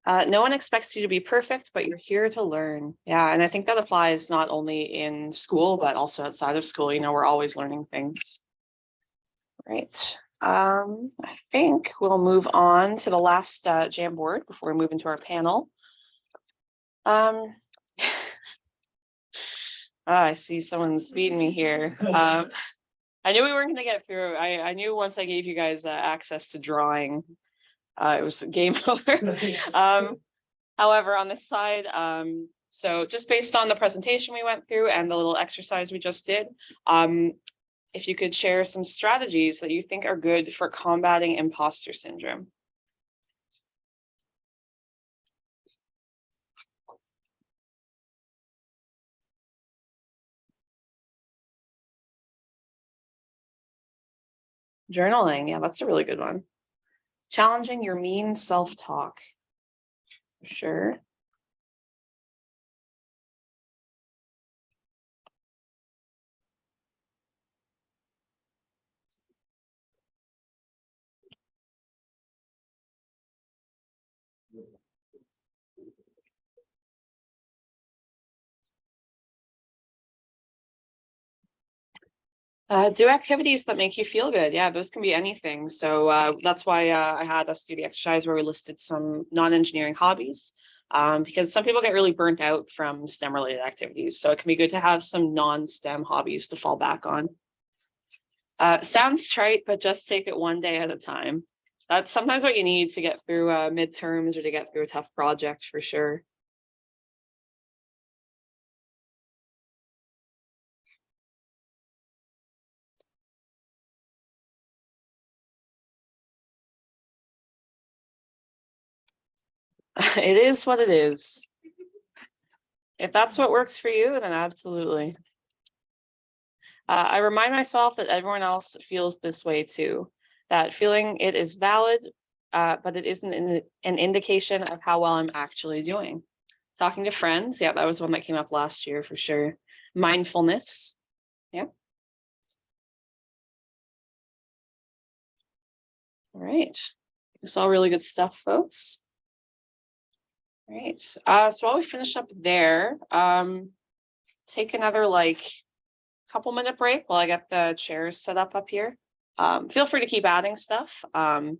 No one expects you to be perfect, but you're here to learn. Yeah, and I think that applies not only in school, but also outside of school. You know, we're always learning things. Right. I think we'll move on to the last Jamboard before we move into our panel. I see someone's beating me here. I knew we weren't going to get through. I knew once I gave you guys access to drawing, it was game over. However, on this side, so just based on the presentation we went through and the little exercise we just did, if you could share some strategies that you think are good for combating imposter syndrome. Journaling, yeah, that's a really good one. Challenging your mean self-talk, for sure. Do activities that make you feel good. Yeah, those can be anything. So that's why I had us do the exercise where we listed some non-engineering hobbies, because some people get really burnt out from STEM related activities. So it can be good to have some non-STEM hobbies to fall back on. Sounds trite, but just take it one day at a time. That's sometimes what you need to get through midterms or to get through a tough project for sure. It is what it is. If that's what works for you, then absolutely. I remind myself that everyone else feels this way too, that feeling it is valid, but it isn't an indication of how well I'm actually doing. Talking to friends, yeah, that was one that came up last year for sure. Mindfulness, yeah. All right, it's all really good stuff, folks. All right, so while we finish up there, take another couple minute break while I get the chairs set up here. Feel free to keep adding stuff. We're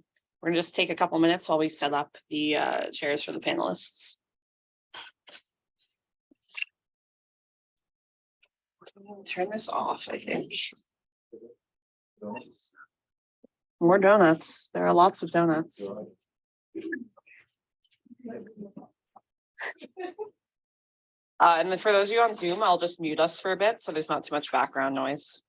gonna just take a couple minutes while we set up the chairs for the panelists. Turn this off, I think. More donuts. There are lots of donuts. And then for those of you on Zoom, I'll just mute us for a bit so there's not too much background noise.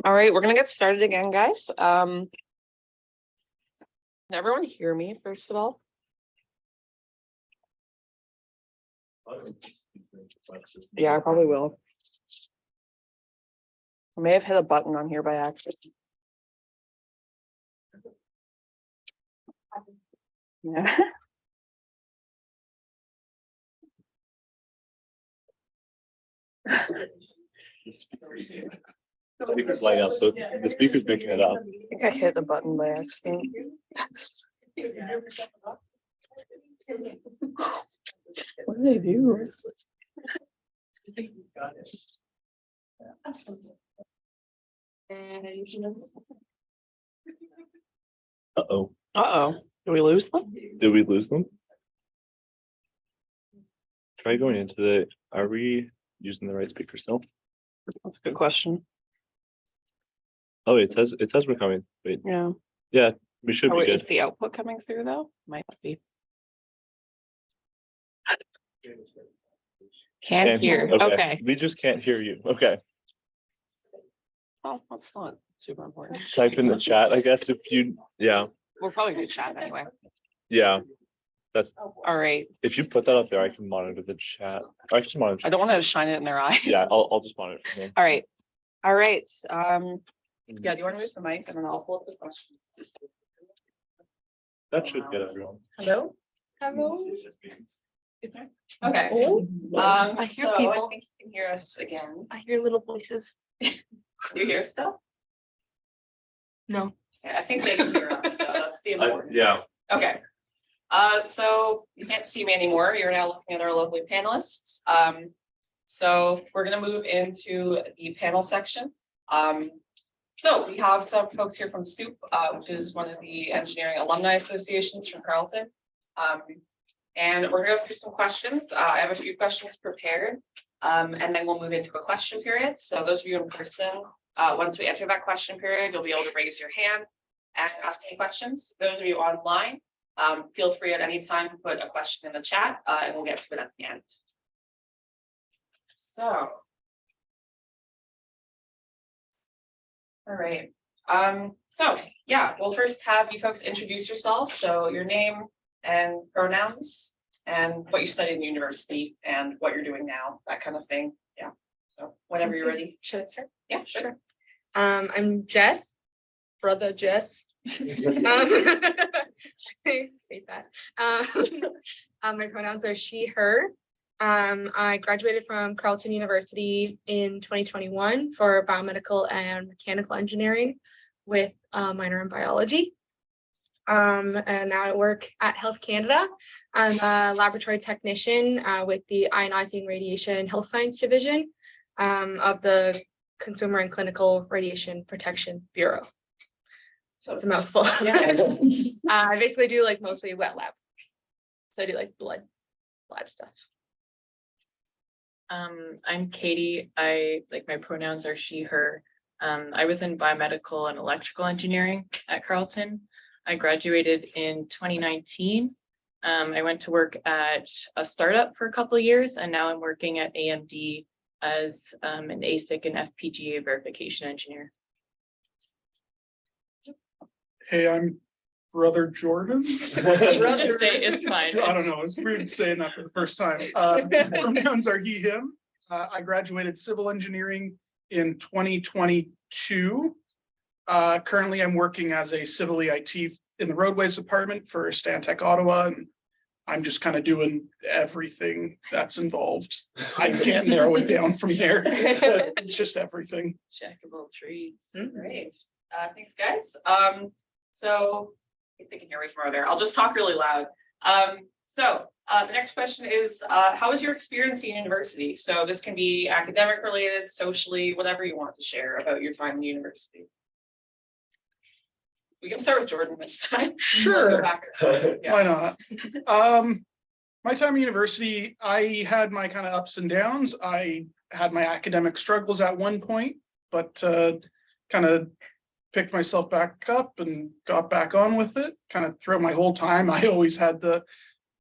All right, we're gonna get started again, guys. Can everyone hear me, first of all? Yeah, I probably will. I may have hit a button on here by accident. Yeah. Speakers light up, so the speaker's picking it up. I think I hit the button by accident. What do they do? Uh-oh, Uh-oh, do we lose them? did we lose them? Try going into the, are we using the right speaker still? That's a good question. Oh, it says we're coming. Wait, Yeah. yeah, we should Oh, be wait, is good. the output coming through though? Might not be. Can't hear. Okay. We just can't hear you. Okay, Oh, that's not super important. type in the chat, I guess, if you, yeah, We'll probably do chat anyway. yeah. That's, All right. if you put that up there, I can monitor the chat. I can monitor. I don't want to shine it in their eye. Yeah, I'll just monitor. it from here. All right. All right. Yeah, do you want to move the mic and then I'll pull up the questions? That should get everyone. Hello? Hello? Okay. I hear so people. I think you can hear us again. I hear little voices. Do you hear stuff? No. Yeah, I think they can hear us. So that's the important. Yeah. Okay. So you can't see me anymore. You're now looking at our lovely panelists. So we're gonna move into the panel section. So we have some folks here from SOUP, which is one of the engineering alumni associations from Carleton. And we're gonna go through some questions. I have a few questions prepared. And then we'll move into a question period. So those of you in person, once we enter that question period, you'll be able to raise your hand and ask any questions. Those of you online, feel free at any time to put a question in the chat, and we'll get to it at the end. So. All right. So yeah, we'll first have you folks introduce yourselves. So your name and pronouns and what you studied in university and what you're doing now, that kind of thing. Yeah. So whenever you're ready. Should I start? Yeah, sure. I'm Jess, brother Jess. Hate that. My pronouns are she, her. I graduated from Carleton University in 2021 for biomedical and mechanical engineering with a minor in biology. And now I work at Health Canada. I'm a laboratory technician with the Ionizing Radiation Health Science Division of the Consumer and Clinical Radiation Protection Bureau. So it's a mouthful. Yeah. I basically do like mostly wet lab. So I do like blood lab stuff. I'm Katie. My pronouns are she, her. I was in biomedical and electrical engineering at Carleton. I graduated in 2019. I went to work at a startup for a couple of years, and now I'm working at AMD as an ASIC and FPGA verification engineer. Hey, I'm brother Jordan. You can just say it's fine. I don't know, it's weird saying that for the first time. Pronouns are he, him. I graduated civil engineering in 2022. Currently, I'm working as a civil EIT in the roadways department for Stantec Ottawa, and I'm just kind of doing everything that's involved. I can't narrow it down from there. It's just everything. Jack of all trades. Great. Thanks, guys. So if they can hear me from over there, I'll just talk really loud. So the next question is, how was your experience in university? So this can be academic related, socially, whatever you want to share about your time in university. We can start with Jordan this time. Sure. Yeah. Why not? My time in university, I had my kind of ups and downs. I had my academic struggles at one point, but kind of picked myself back up and got back on with it. Kind of throughout my whole time, I always had the,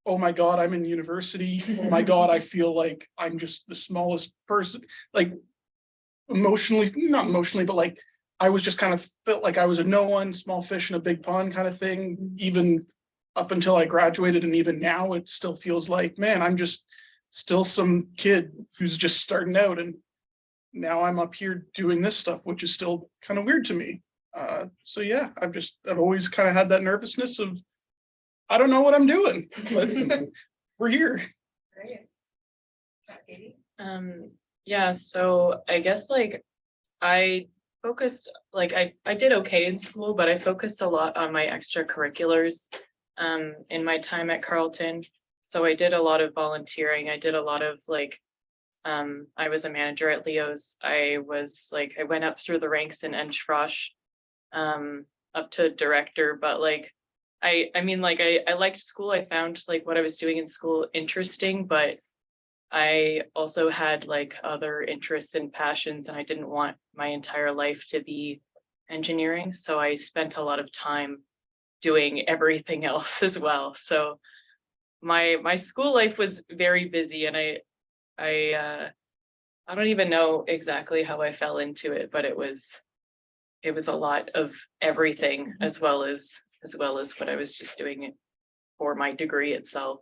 oh my God, I'm in university. Oh my God, I feel like I'm just the smallest person, like emotionally, not emotionally, but like I was just kind of felt like I was a no one, small fish in a big pond kind of thing, even up until I graduated. And even now it still feels like, man, I'm just still some kid who's just starting out. And now I'm up here doing this stuff, which is still kind of weird to me. So yeah, I've always kind of had that nervousness of, I don't know what I'm doing, but we're here. Great. Katie? Yeah, so I guess like I focused, like I did okay in school, but I focused a lot on my extracurriculars in my time at Carleton. So I did a lot of volunteering. I did a lot of like I was a manager at Leo's. I went up through the ranks in Enschrosch, up to director, but like I mean like I liked school. I found like what I was doing in school interesting, but I also had like other interests and passions, and I didn't want my entire life to be engineering. So I spent a lot of time doing everything else as well. So my school life was very busy, and I don't even know exactly how I fell into it, but it was a lot of everything as well as what I was just doing for my degree itself.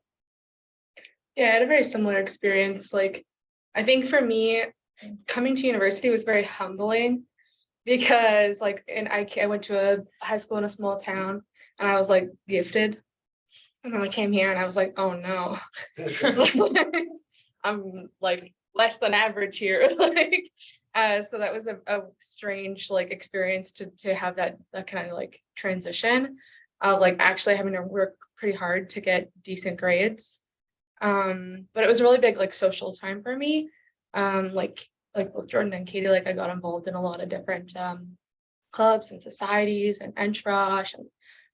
Yeah, I had a very similar experience. Like, I think for me, coming to university was very humbling because, like, I went to a high school in a small town, and I was like gifted, and then I came here and I was like, oh no, I'm like less than average here. Like, so that was a strange like experience to have that kind of like transition of like actually having to work pretty hard to get decent grades. But it was a really big like social time for me. Like both Jordan and Katie, like I got involved in a lot of different clubs and societies and Enschrosch and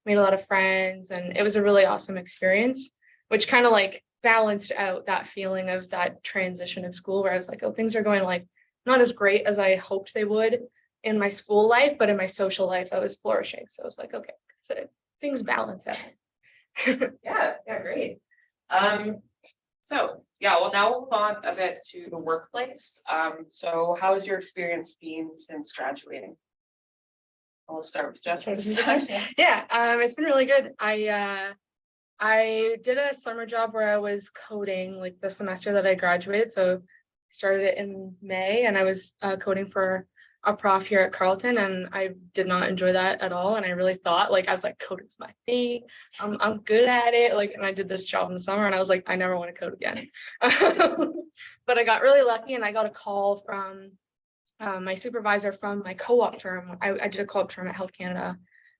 made a lot of friends, and it was a really awesome experience, which kind of like balanced out that feeling of that transition of school where I was like, oh, things are going like not as great as I hoped they would in my school life, but in my social life I was flourishing. So I was like, okay, so things balance out. Yeah, great. So yeah, well, now we'll move on a bit to the workplace. So how has your experience been since graduating? I'll start with Jessica. Yeah, it's been really good. I did a summer job where I was coding like the semester that I graduated. So I started it in May, and I was coding for a prof here at Carleton, and I did not enjoy that at all. And I really thought like I was like, coding's my thing. I'm good at it. Like, and I did this job in the summer, and I was like, I never want to code again. But I got really lucky, and I got a call from my supervisor from my co-op term. I did a co-op term at Health Canada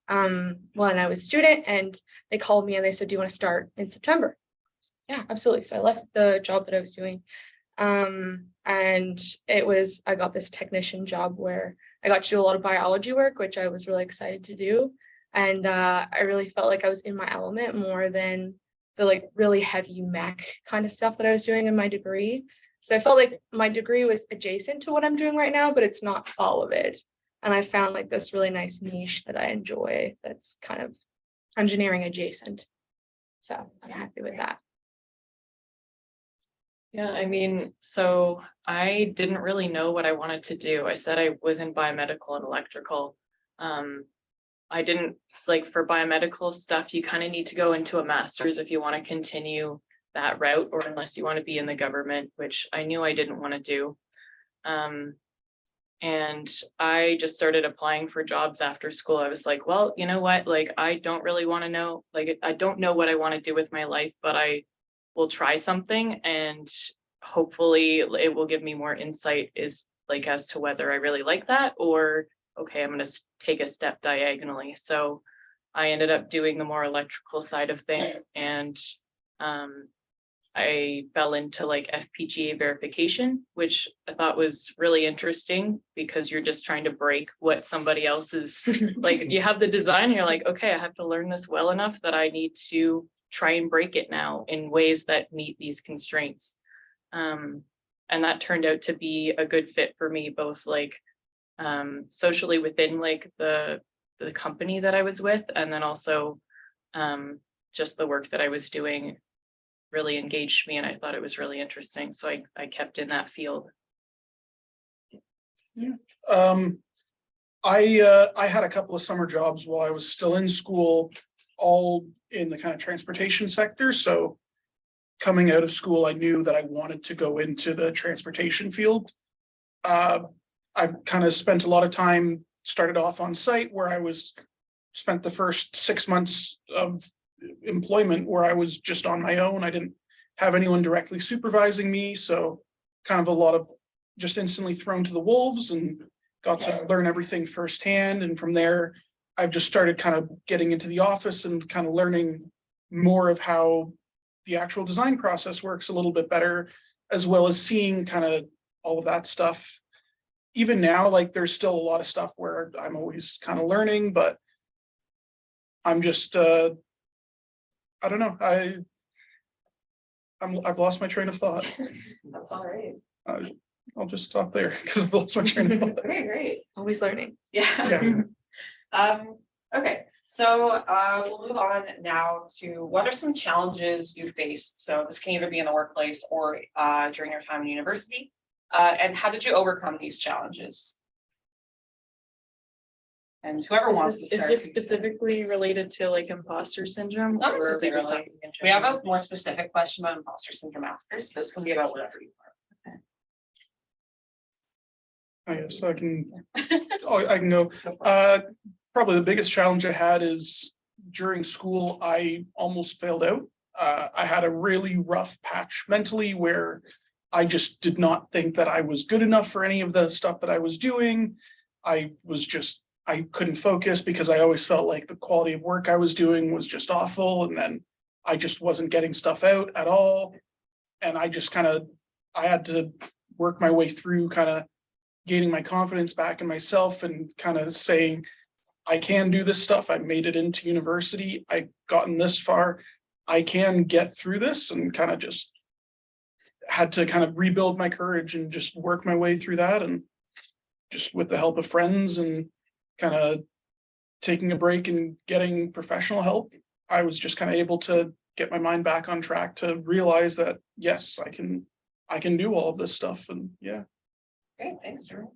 when I was a student, and they called me and they said, do you want to start in September? Yeah, absolutely. So I left the job that I was doing. And I got this technician job where I got to do a lot of biology work, which I was really excited to do. And I really felt like I was in my element more than the like really heavy mech kind of stuff that I was doing in my degree. So I felt like my degree was adjacent to what I'm doing right now, but it's not all of it. And I found like this really nice niche that I enjoy that's kind of engineering adjacent. So I'm happy with that. Yeah, I mean, so I didn't really know what I wanted to do. I said I was in biomedical and electrical. I didn't like for biomedical stuff, you kind of need to go into a master's if you want to continue that route, or unless you want to be in the government, which I knew I didn't want to do. And I just started applying for jobs after school. I was like, well, you know what? Like, I don't really want to know, like, I don't know what I want to do with my life, but I will try something, and hopefully it will give me more insight as to whether I really like that, or okay, I'm going to take a step diagonally. So I ended up doing the more electrical side of things, and I fell into like FPGA verification, which I thought was really interesting because you're just trying to break what somebody else is like. You have the design, you're like, okay, I have to learn this well enough that I need to try and break it now in ways that meet these constraints. And that turned out to be a good fit for me, both like socially within like the company that I was with, and then also just the work that I was doing really engaged me, and I thought it was really interesting. So I kept in that field. I I had a couple of summer jobs while I was still in school, all in the kind of transportation sector. So coming out of school, I knew that I wanted to go into the transportation field. I've kind of spent a lot of time, started off on site where I spent the first 6 months of employment where I was just on my own. I didn't have anyone directly supervising me. So kind of a lot of just instantly thrown to the wolves and got to learn everything firsthand. And from there, I've just started kind of getting into the office and kind of learning more of how the actual design process works a little bit better, as well as seeing kind of all of that stuff. Even now, like there's still a lot of stuff where I'm always kind of learning, but I'm just, I don't know. I've lost my train of thought. That's all right. I'll just stop there because I've lost my train of thought. Okay, great. Always learning. Yeah. Okay, so we'll move on now to what are some challenges you faced? So this can either be in the workplace or during your time in university. And how did you overcome these challenges? And whoever wants to Is start. this please. specifically related to like imposter syndrome? Not or are we just necessarily. talking in We have general? a more specific question about imposter syndrome after, so this can be about whatever you want. I guess I can, I can go. Probably the biggest challenge I had is during school, I almost failed out. I had a really rough patch mentally where I just did not think that I was good enough for any of the stuff that I was doing. I couldn't focus because I always felt like the quality of work I was doing was just awful. And then I just wasn't getting stuff out at all. And I just I had to work my way through kind of gaining my confidence back in myself and kind of saying, I can do this stuff. I made it into university. I've gotten this far. I can get through this, and kind of just had to kind of rebuild my courage and just work my way through that. And just with the help of friends and kind of taking a break and getting professional help, I was just kind of able to get my mind back on track to realize that, yes, I can do all of this stuff. And yeah. Great, thanks, Drew.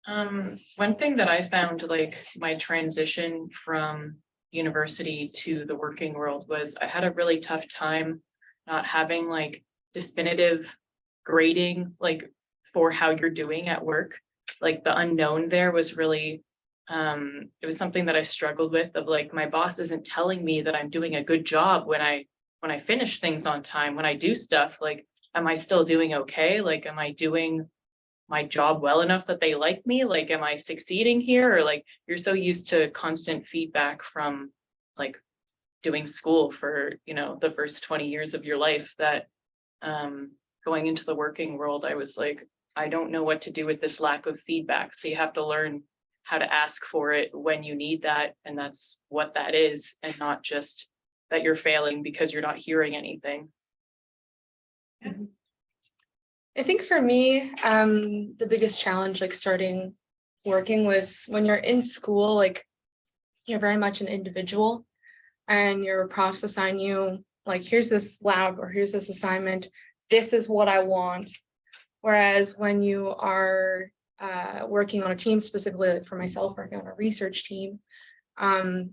One thing that I found, like my transition from university to the working world, was I had a really tough time not having like definitive grading, like for how you're doing at work. Like the unknown there was really, it was something that I struggled with, of like, my boss isn't telling me that I'm doing a good job when I finish things on time, when I do stuff. Like, am I still doing okay? Like, am I doing my job well enough that they like me? Like, am I succeeding here? Or like, you're so used to constant feedback from like doing school for, the first 20 years of your life, that going into the working world, I was like, I don't know what to do with this lack of feedback. So you have to learn how to ask for it when you need that. And that's what that is, and not just that you're failing because you're not hearing anything. I think for me, the biggest challenge, like starting working, was when you're in school, like you're very much an individual, and your profs assign you, like, here's this lab or here's this assignment, this is what I want. Whereas when you are working on a team, specifically like for myself, working on a research team,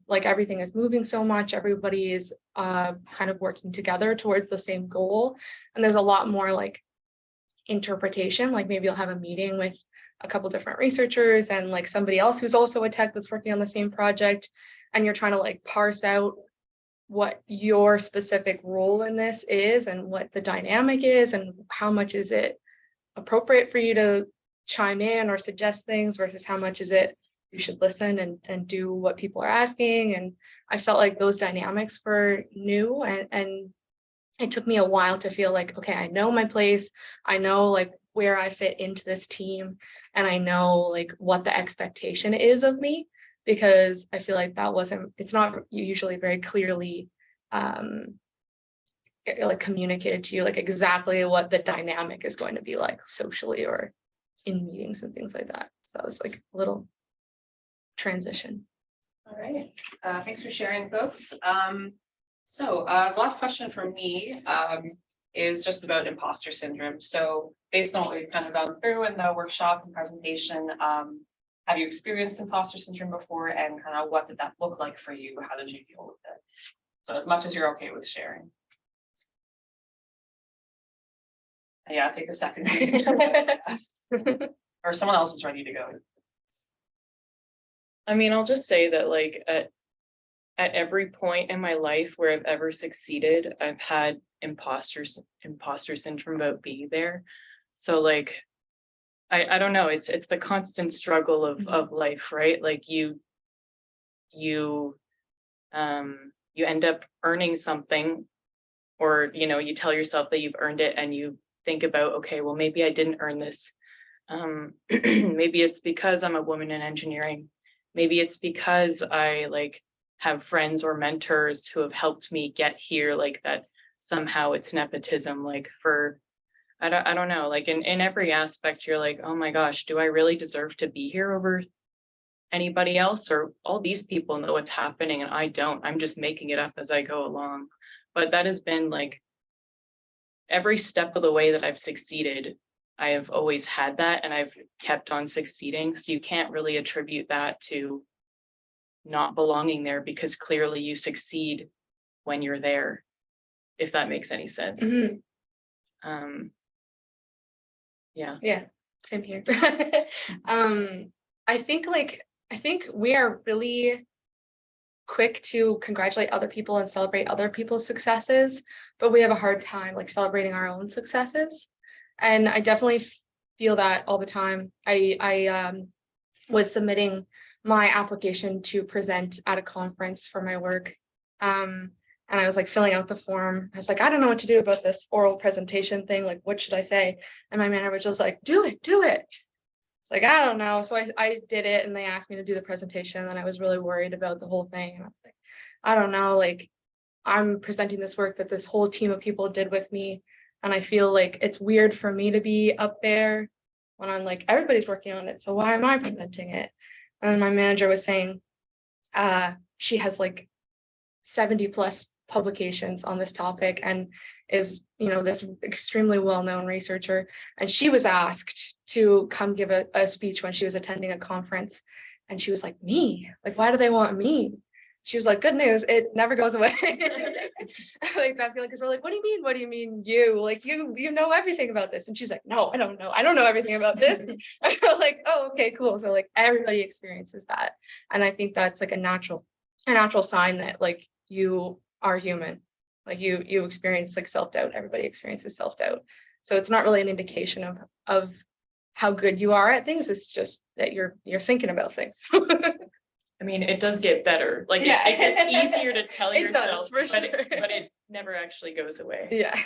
like everything is moving so much, everybody is kind of working together towards the same goal, and there's a lot more like interpretation. Like maybe you'll have a meeting with a couple different researchers and like somebody else who's also a tech that's working on the same project, and you're trying to like parse out what your specific role in this is and what the dynamic is and how much is it appropriate for you to chime in or suggest things versus how much is it you should listen and do what people are asking. And I felt like those dynamics were new, and it took me a while to feel like, okay, I know my place, I know like where I fit into this team, and I know like what the expectation is of me, because I feel like it's not usually very clearly like communicated to you, like exactly what the dynamic is going to be like socially or in meetings and things like that. So that was like a little transition. All right, thanks for sharing, folks. So the last question from me is just about imposter syndrome. So based on what we've kind of gone through in the workshop and presentation, have you experienced imposter syndrome before, and kind of what did that look like for you? How did you deal with it? So as much as you're okay with sharing. Yeah, take a second. Or someone else is ready to go. I mean, I'll just say that like at every point in my life where I've ever succeeded, I've had imposter syndrome about being there. So like, I don't know, it's the constant struggle of life, right? Like you end up earning something, or you tell yourself that you've earned it, and you think about, okay, well, maybe I didn't earn this. Maybe it's because I'm a woman in engineering. Maybe it's because I like have friends or mentors who have helped me get here, like that somehow it's nepotism, like for, I don't know, like in every aspect, you're like, oh my gosh, do I really deserve to be here over anybody else? Or all these people know what's happening and I don't, I'm just making it up as I go along. But that has been like every step of the way that I've succeeded, I have always had that, and I've kept on succeeding. So you can't really attribute that to not belonging there, because clearly you succeed when you're there, if that makes any sense. Yeah. Yeah, same here. I think we are really quick to congratulate other people and celebrate other people's successes, but we have a hard time like celebrating our own successes. And I definitely feel that all the time. I was submitting my application to present at a conference for my work. And I was like filling out the form. I was like, I don't know what to do about this oral presentation thing. Like, what should I say? And my manager was just like, do it. It's like, I don't know. So I did it, and they asked me to do the presentation. And I was really worried about the whole thing. And I was like, I don't know, like I'm presenting this work that this whole team of people did with me. And I feel like it's weird for me to be up there when I'm like, everybody's working on it. So why am I presenting it? And then my manager was saying, she has like 70 plus publications on this topic and is, this extremely well-known researcher. And she was asked to come give a speech when she was attending a conference. And she was like, me? Like, why do they want me? She was like, good news, it never goes away. Like that feeling, because we're like, what do you mean? What do you mean you? Like you know everything about this. And she's like, no, I don't know. I don't know everything about this. I feel like, oh, okay, cool. So like everybody experiences that. And I think that's like a natural sign that like you are human. Like you experience like self-doubt. Everybody experiences self-doubt. So it's not really an indication of how good you are at things. It's just that you're thinking about things. I mean, it does get better. Like Yeah. it gets easier to tell It does, yourself, for but sure. but it never actually goes away. Yeah.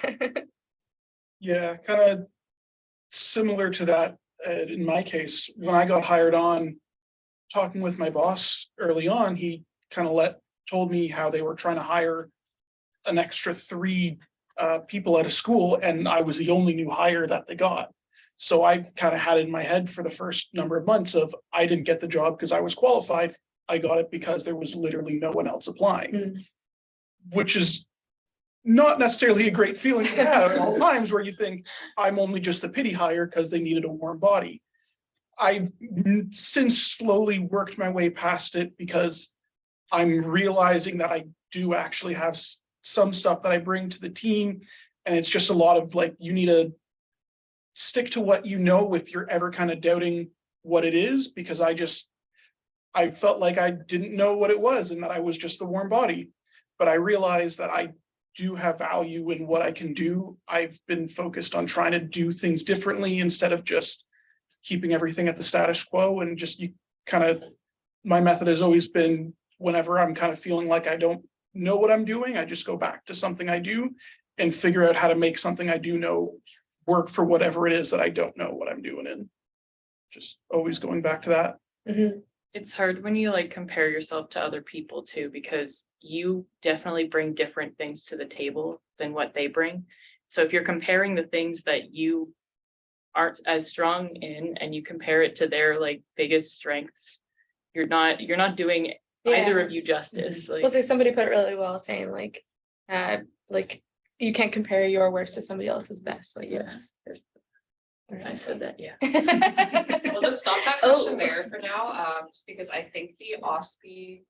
Yeah, kind of similar to that in my case. When I got hired on, talking with my boss early on, he kind of told me how they were trying to hire an extra 3 people at a school, and I was the only new hire that they got. So I kind of had it in my head for the first number of months of I didn't get the job because I was qualified. I got it because there was literally no one else applying, which is not necessarily a great feeling to have at all times, where you think I'm only just the pity hire because they needed a warm body. I've since slowly worked my way past it, because I'm realizing that I do actually have some stuff that I bring to the team. And it's just a lot of like, you need to stick to what you know if you're ever kind of doubting what it is, because I felt like I didn't know what it was and that I was just the warm body. But I realized that I do have value in what I can do. I've been focused on trying to do things differently instead of just keeping everything at the status quo. And just my method has always been, whenever I'm kind of feeling like I don't know what I'm doing, I just go back to something I do and figure out how to make something I do know work for whatever it is that I don't know what I'm doing in. Just always going back to that. Mm-hmm. It's hard when you like compare yourself to other people too, because you definitely bring different things to the table than what they bring. So if you're comparing the things that you aren't as strong in and you compare it to their like biggest strengths, you're not doing either of you justice. Like, Well, say somebody put it really well, saying like you can't compare your worst to somebody else's best. Like, yes, If I said that, yeah. We'll just stop that question there for now, just because I think the OSPE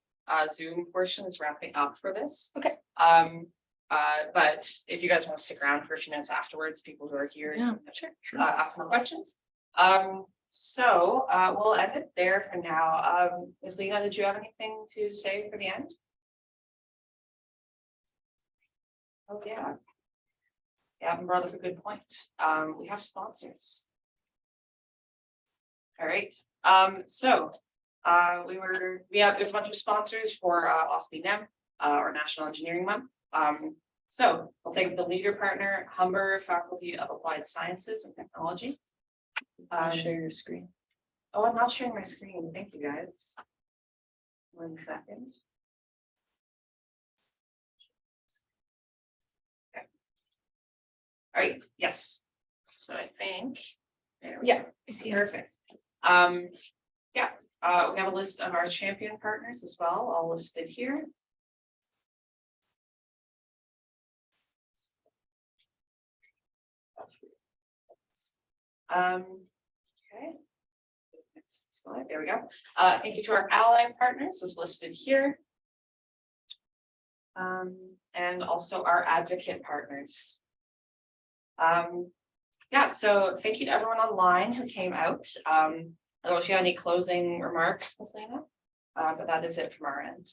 Zoom portion is wrapping up for this. Okay. But if you guys want to stick around for a few minutes afterwards, people who are here, Yeah, sure. Ask more questions. So we'll end it there for now. Ms. Lena, did you have anything to say for the end? Oh, yeah. Yeah, brought up a good point. We have sponsors. All right. So there's a bunch of sponsors for OSPE NEM, or National Engineering Month. So we'll thank the leader partner, Humber Faculty of Applied Sciences and Technology. Share your screen. Oh, I'm not sharing my screen. Thank you, guys. 1 second. Okay. All right, yes. So I think. There we Yeah, go. I see. Perfect. Yeah, we have a list of our champion partners as well, all listed here. Okay. Next slide, there we go. Thank you to our ally partners as listed here. And also our advocate partners. Yeah, so thank you to everyone online who came out. I don't know if you have any closing remarks, Ms. Lena, but that is it from our end.